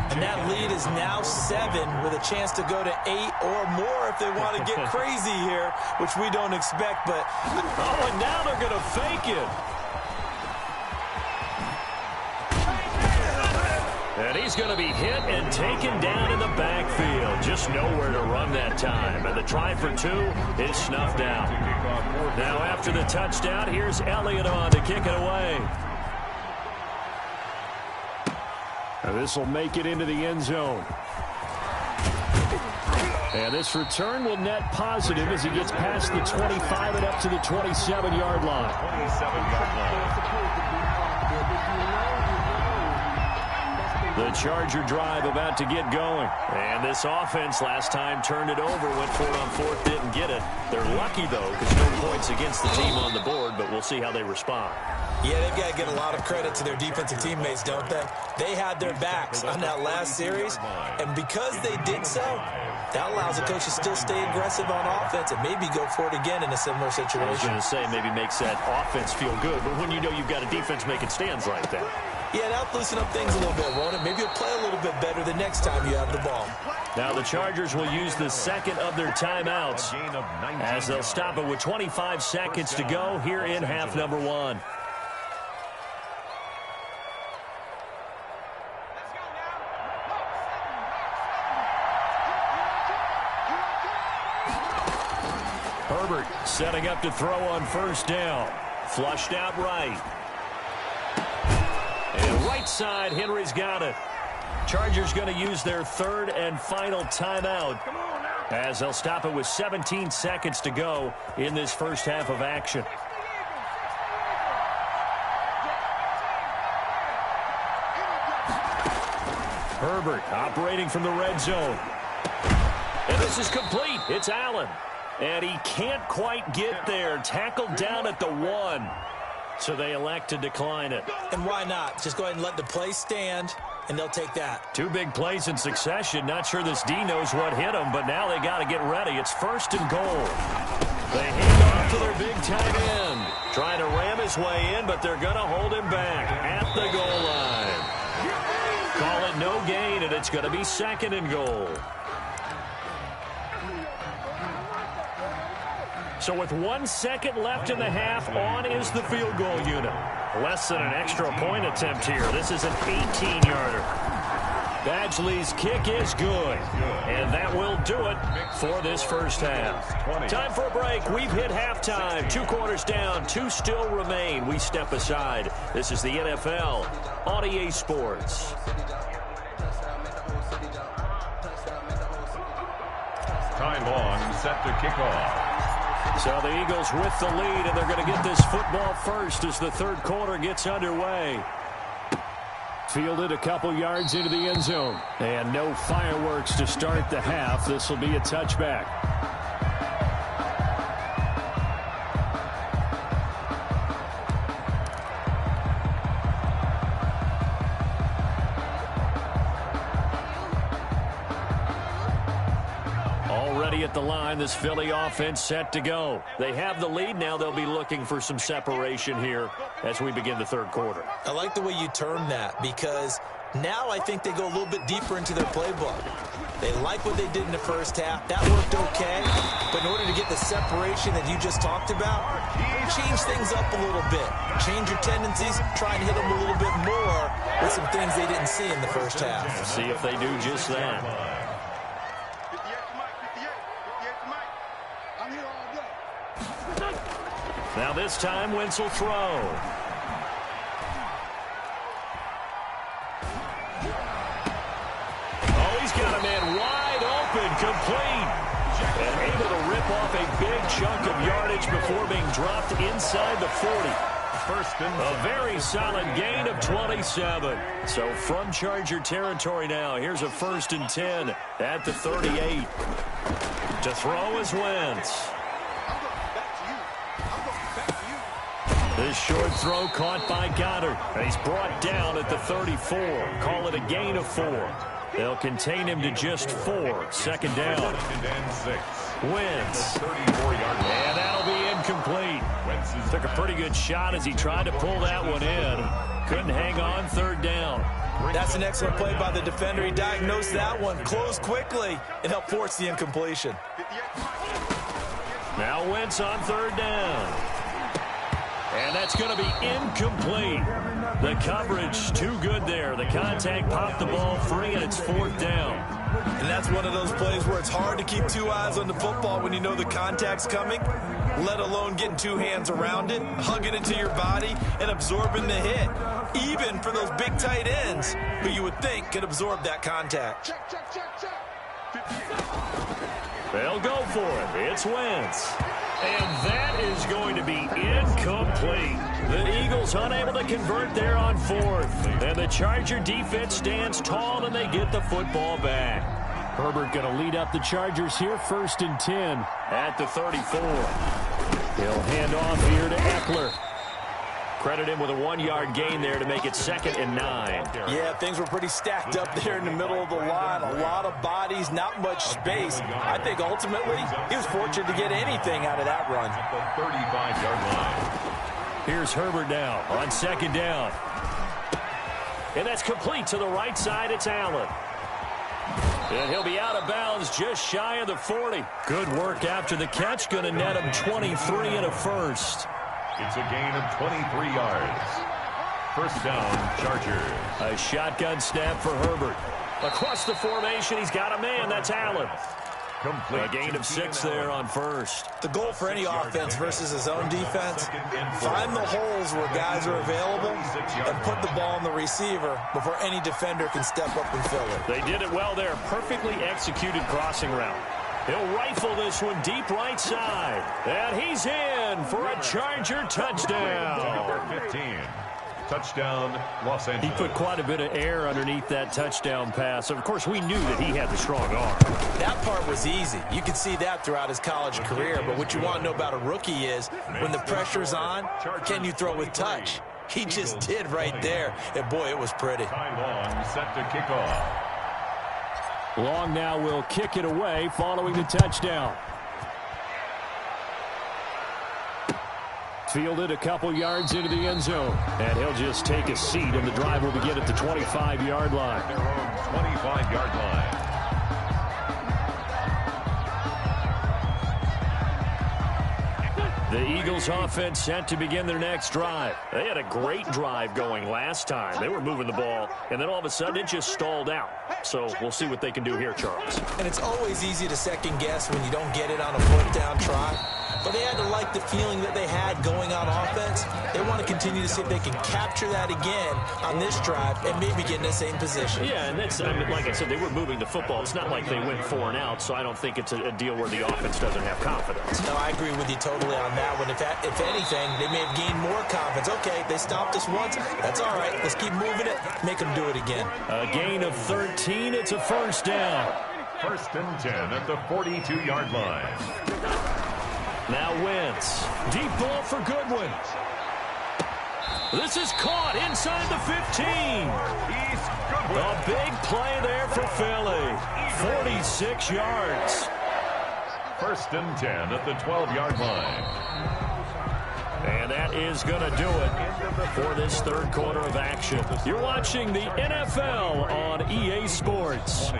And that lead is now 7 with a chance to go to 8 or more if they want to get crazy here, which we don't expect. But oh, and now they're going to fake it. And he's going to be hit and taken down in the backfield. Just nowhere to run that time. And the try for 2 is snuffed out. Now after the touchdown, here's Elliott on to kick it away. And this will make it into the end zone. And this return will net positive as he gets past the 25 and up to the 27-yard line. 27-yard line. The Charger drive about to get going. And this offense last time turned it over, went for it on 4th, didn't get it. They're lucky, though, because no points against the team on the board, but we'll see how they respond. Yeah, they've got to get a lot of credit to their defensive teammates, don't they? They had their backs on that last series, and because they did so, that allows the coach to still stay aggressive on offense and maybe go for it again in a similar situation. I was going to say maybe makes that offense feel good, but when you know you've got a defense making stands like that. Yeah, that'll loosen up things a little bit, won't it? Maybe you'll play a little bit better the next time you have the ball. Now the Chargers will use the 2nd of their timeouts as they'll stop it with 25 seconds to go here in half number 1. Herbert setting up to throw on 1st down. Flushed out right. And right side, Henry's got it. Chargers going to use their 3rd and final timeout as they'll stop it with 17 seconds to go in this first half of action. Herbert operating from the red zone. And this is complete. It's Allen. And he can't quite get there. Tackled down at the 1. So they elect to decline it. And why not? Just go ahead and let the play stand, and they'll take that. 2 big plays in succession. Not sure this D knows what hit him, but now they got to get ready. It's 1st and goal. They hand off to their big tight end. Trying to ram his way in, but they're going to hold him back at the goal line. Call it no gain, and it's going to be 2nd and goal. So with 1 second left in the half, on is the field goal unit. Less than an extra point attempt here. This is an 18-yarder. Badgley's kick is good. And that will do it for this first half. Time for a break. We've hit halftime. 2 quarters down. 2 still remain. We step aside. This is the NFL on EA Sports. Ty Long set to kick off. So the Eagles with the lead, and they're going to get this football first as the 3rd quarter gets underway. Fielded a couple yards into the end zone. And no fireworks to start the half. This will be a touchback. at the line. This Philly offense set to go. They have the lead. Now they'll be looking for some separation here as we begin the third quarter. I like the way you term that, because now I think they go a little bit deeper into their playbook. They like what they did in the first half. That worked okay. But in order to get the separation that you just talked about, change things up a little bit. Change your tendencies. Try and hit them a little bit more with some things they didn't see in the first half. See if they do just that. Now this time, Wentz will throw. Oh, he's got a man wide open, complete. And able to rip off a big chunk of yardage before being dropped inside the 40. A very solid gain of 27. So from Charger territory now, here's a 1st and 10 at the 38. To throw is Wentz. This short throw caught by Goddard. And he's brought down at the 34. Call it a gain of 4. They'll contain him to just 4. Second down. Wentz. And that'll be incomplete. Took a pretty good shot as he tried to pull that one in. Couldn't hang on. Third down. That's an excellent play by the defender. He diagnosed that one, closed quickly, and helped force the incompletion. Now Wentz on third down. And that's going to be incomplete. The coverage too good there. The contact popped the ball free, and it's 4th down. And that's one of those plays where it's hard to keep 2 eyes on the football when you know the contact's coming, let alone getting 2 hands around it, hugging it to your body, and absorbing the hit. Even for those big tight ends who you would think could absorb that contact. They'll go for it. It's Wentz. And that is going to be incomplete. The Eagles unable to convert there on 4th. And the Charger defense stands tall, and they get the football back. Herbert going to lead up the Chargers here, 1st and 10 at the 34. He'll hand off here to Eckler. Credit him with a 1-yard gain there to make it 2nd and 9. Yeah, things were pretty stacked up there in the middle of the line. A lot of bodies, not much space. I think ultimately he was fortunate to get anything out of that run. At the 35-yard line. Here's Herbert now on 2nd down. And that's complete to the right side. It's Allen. And he'll be out of bounds just shy of the 40. Good work after the catch. Going to net him 23 and a first. It's a gain of 23 yards. 1st down, Chargers. A shotgun snap for Herbert. Across the formation, he's got a man. That's Allen. A gain of 6 there on 1st. The goal for any offense versus his own defense, find the holes where guys are available and put the ball on the receiver before any defender can step up and fill it. They did it well there. Perfectly executed crossing route. He'll rifle this one deep right side. And he's in for a Charger touchdown. Number 15. Touchdown, Los Angeles. He put quite a bit of air underneath that touchdown pass. Of course, we knew that he had the strong arm. That part was easy. You could see that throughout his college career. But what you want to know about a rookie is when the pressure's on, can you throw with touch? He just did right there. And, boy, it was pretty. Ty Long set to kick off. Long now will kick it away following the touchdown. Fielded a couple yards into the end zone. And he'll just take a seat, and the drive will begin at the 25-yard line. Their own 25-yard line. The Eagles offense set to begin their next drive. They had a great drive going last time. They were moving the ball, and then all of a sudden it just stalled out. So we'll see what they can do here, Charles. And it's always easy to second guess when you don't get it on a fourth down try. But they had to like the feeling that they had going on offense. They want to continue to see if they can capture that again on this drive and maybe get in the same position. Yeah, and that's, I mean, like I said, they were moving the football. It's not like they went 4 and out, so I don't think it's a deal where the offense doesn't have confidence. No, I agree with you totally on that one. If anything, they may have gained more confidence. Okay, they stopped us once. That's all right. Let's keep moving it. Make them do it again. A gain of 13. It's a first down. 1st and 10 at the 42-yard line. Now Wentz. Deep ball for Goodwin. This is caught inside the 15. Goodwin. A big play there for Philly. 46 yards. First and 10 at the 12-yard line. And that is going to do it for this third quarter of action. You're watching the NFL on EA Sports.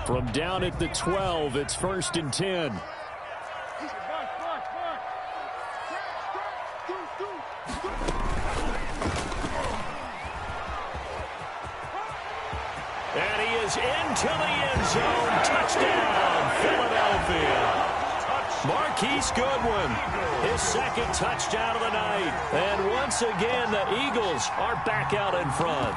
From down at the 12, it's first and 10. And he is into the end zone. Touchdown, Philadelphia. Marquise Goodwin, his second touchdown of the night. And once again, the Eagles are back out in front.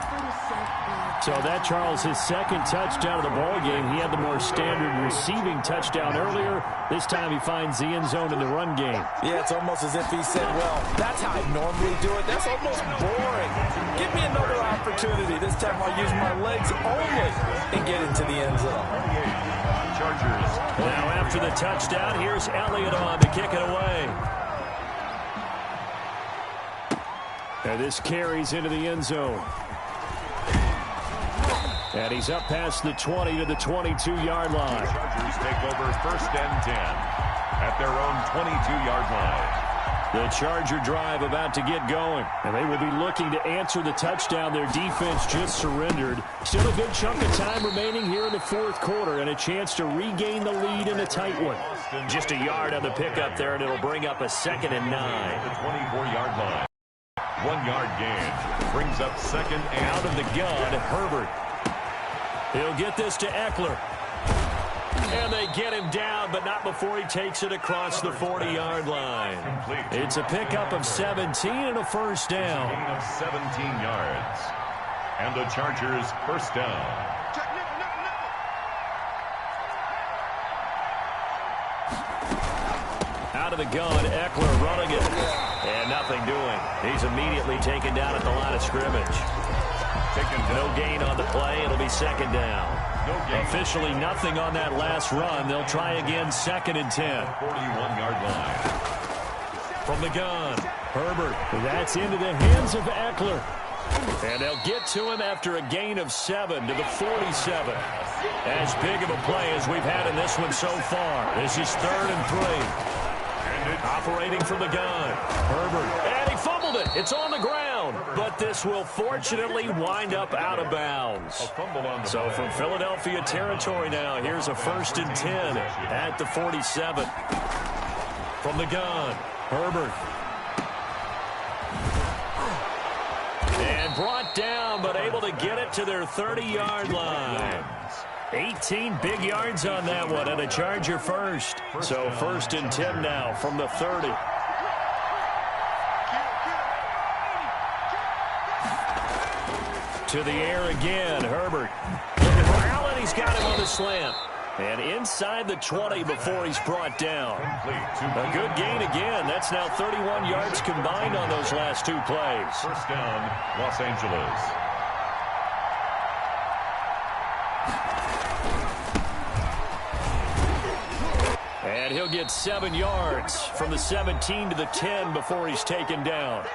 So that, Charles, his second touchdown of the ballgame. He had the more standard receiving touchdown earlier. This time he finds the end zone in the run game. Yeah, it's almost as if he said, well, that's how I normally do it. That's almost boring. Give me another opportunity. This time I'll use my legs only and get into the end zone. Chargers. Now after the touchdown, here's Elliott on to kick it away. And this carries into the end zone. And he's up past the 20 to the 22-yard line. The Chargers take over first and 10 at their own 22-yard line. The Charger drive about to get going. And they will be looking to answer the touchdown. Their defense just surrendered. Still a good chunk of time remaining here in the fourth quarter and a chance to regain the lead in a tight one. Just a yard on the pickup there, and it'll bring up a 2nd and 9. The 24-yard line. 1 yard gain brings up second and out of the gun, Herbert. He'll get this to Eckler. And they get him down, but not before he takes it across the 40-yard line. It's a pickup of 17 and a first down. Gain of 17 yards. And the Chargers first down. Out of the gun, Eckler running it. And nothing doing. He's immediately taken down at the line of scrimmage. No gain on the play. It'll be 2nd down. Officially nothing on that last run. They'll try again, 2nd and 10. 41-yard line. From the gun, Herbert. That's into the hands of Eckler. And they'll get to him after a gain of 7 to the 47. As big of a play as we've had in this one so far. This is 3rd and 3. Operating from the gun, Herbert. And he fumbled it. It's on the ground. But this will fortunately wind up out of bounds. So from Philadelphia territory now, here's a 1st and 10 at the 47. From the gun, Herbert. And brought down, but able to get it to their 30-yard line. 18 big yards on that one, and a Charger first. So 1st and 10 now from the 30. To the air again, Herbert. Looking for Allen, he's got him on the slant. And inside the 20 before he's brought down. A good gain again. That's now 31 yards combined on those last 2 plays. First down, Los Angeles. And he'll get 7 yards from the 17 to the 10 before he's taken down.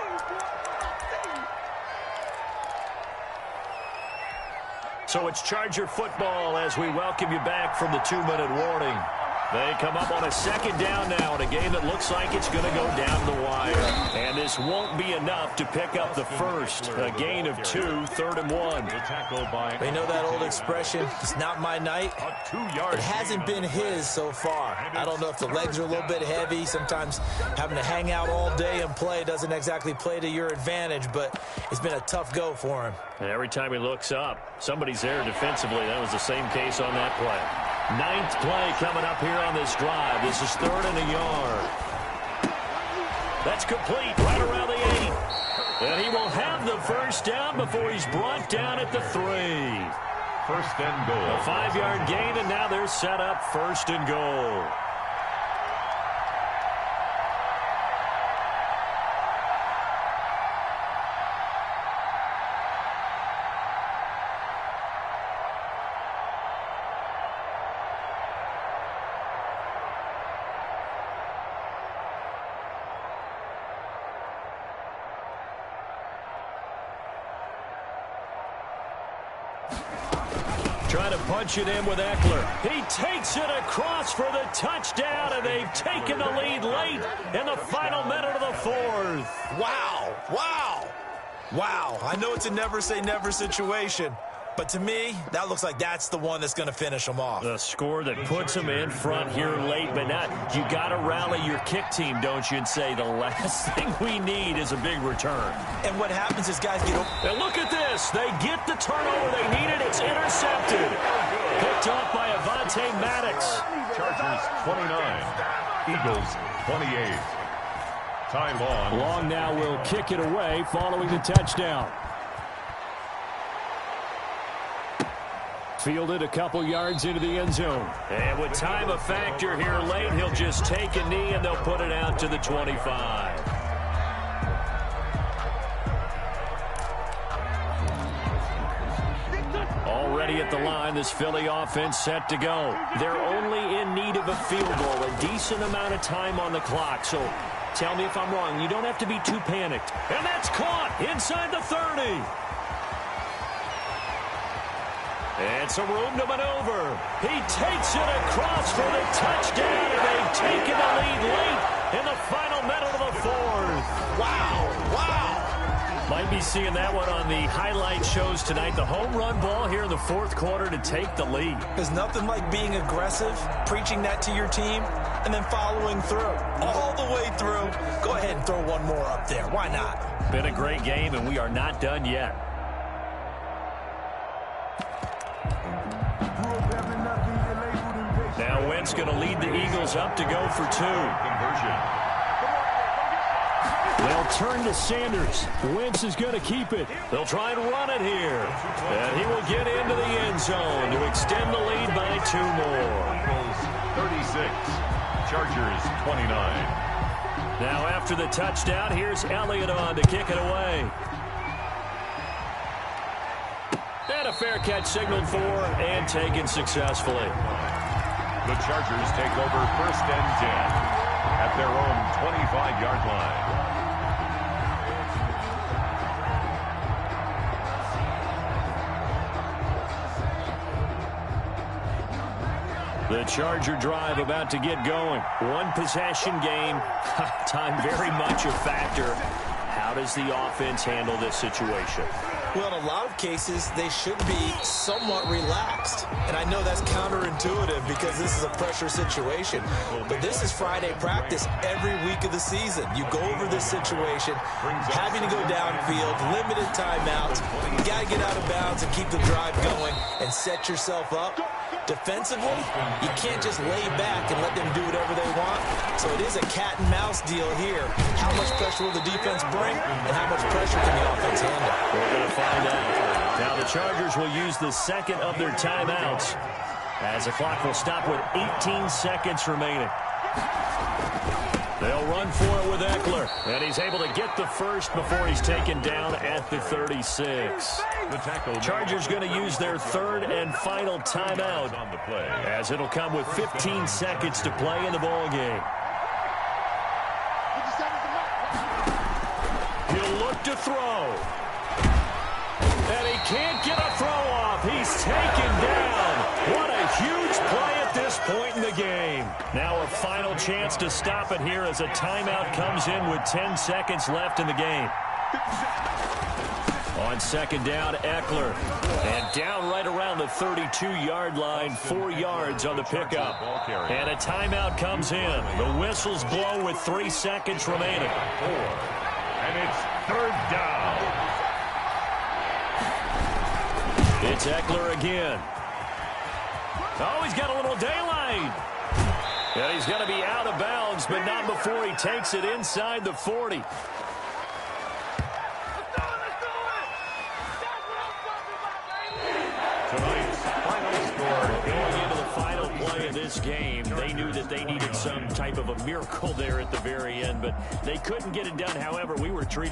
So it's Charger football as we welcome you back from the 2-minute warning. They come up on a 2nd down now in a game that looks like it's going to go down the wire. And this won't be enough to pick up the first. A gain of 2, 3rd and 1. They know that old expression, it's not my night. It hasn't been his so far. I don't know if the legs are a little bit heavy. Sometimes having to hang out all day and play doesn't exactly play to your advantage, but it's been a tough go for him. And every time he looks up, somebody's there defensively. That was the same case on that play. 9th play coming up here on this drive. This is 3rd and a yard. That's complete right around the 8. And he will have the first down before he's brought down at the 3. First and goal. A 5-yard gain, and now they're set up 1st and goal. Trying to punch it in with Eckler. He takes it across for the touchdown, and they've taken the lead late in the final minute of the fourth. Wow. Wow. Wow. I know it's a never say never situation, but to me, that looks like that's the one that's going to finish them off. The score that puts them in front here late, but not. You got to rally your kick team, don't you, and say the last thing we need is a big return. And what happens is guys get over. And look at this. They get the turnover they needed. It's intercepted. Picked off by Avonte Maddox. Chargers 29, Eagles 28. Ty Long. Long now will kick it away following the touchdown. Fielded a couple yards into the end zone. And with time a factor here late, he'll just take a knee and they'll put it out to the 25. Already at the line, this Philly offense set to go. They're only in need of a field goal, a decent amount of time on the clock. So tell me if I'm wrong. You don't have to be too panicked. And that's caught inside the 30. It's a room to maneuver. He takes it across for the touchdown, and they've taken the lead late in the final minute of the fourth. Wow, wow. Might be seeing that one on the highlight shows tonight. The home run ball here in the fourth quarter to take the lead. There's nothing like being aggressive, preaching that to your team, and then following through. All the way through. Go ahead and throw one more up there. Why not? Been a great game, and we are not done yet. Now Wentz going to lead the Eagles up to go for two. Conversion. They'll turn to Sanders. Wentz is going to keep it. They'll try and run it here. And he will get into the end zone to extend the lead by two more. Eagles 36, Chargers 29. Now after the touchdown, here's Elliott on to kick it away. And a fair catch signaled for and taken successfully. The Chargers take over 1st and 10 at their own 25-yard line. The Charger drive about to get going. One possession game. Time very much a factor. How does the offense handle this situation? Well, in a lot of cases, they should be somewhat relaxed. And I know that's counterintuitive because this is a pressure situation. But this is Friday practice every week of the season. You go over this situation, having to go downfield, limited timeouts. You got to get out of bounds and keep the drive going and set yourself up. Defensively, you can't just lay back and let them do whatever they want. So it is a cat and mouse deal here. How much pressure will the defense bring and how much pressure can the offense handle? We're going to find out. Now the Chargers will use the second of their timeouts as the clock will stop with 18 seconds remaining. They'll run for it with Eckler, and he's able to get the first before he's taken down at the 36. The tackle. Chargers going to use their third and final timeout on the play, as it'll come with 15 seconds to play in the ball game. He'll look to throw. And he can't get a throw off. He's taken down. What a huge play at this point in the game. Now a final chance to stop it here as a timeout comes in with 10 seconds left in the game. On second down, Eckler. And down right around the 32-yard line, 4 yards on the pickup. And a timeout comes in. The whistles blow with 3 seconds remaining. and it's 3rd down. It's Eckler again. Oh, he's got a little daylight. And he's going to be out of bounds, but not before he takes it inside the 40. Tonight's final score. Going into the final play of this game, they knew that they needed some type of a miracle there at the very end, but they couldn't get it done. However, we were treated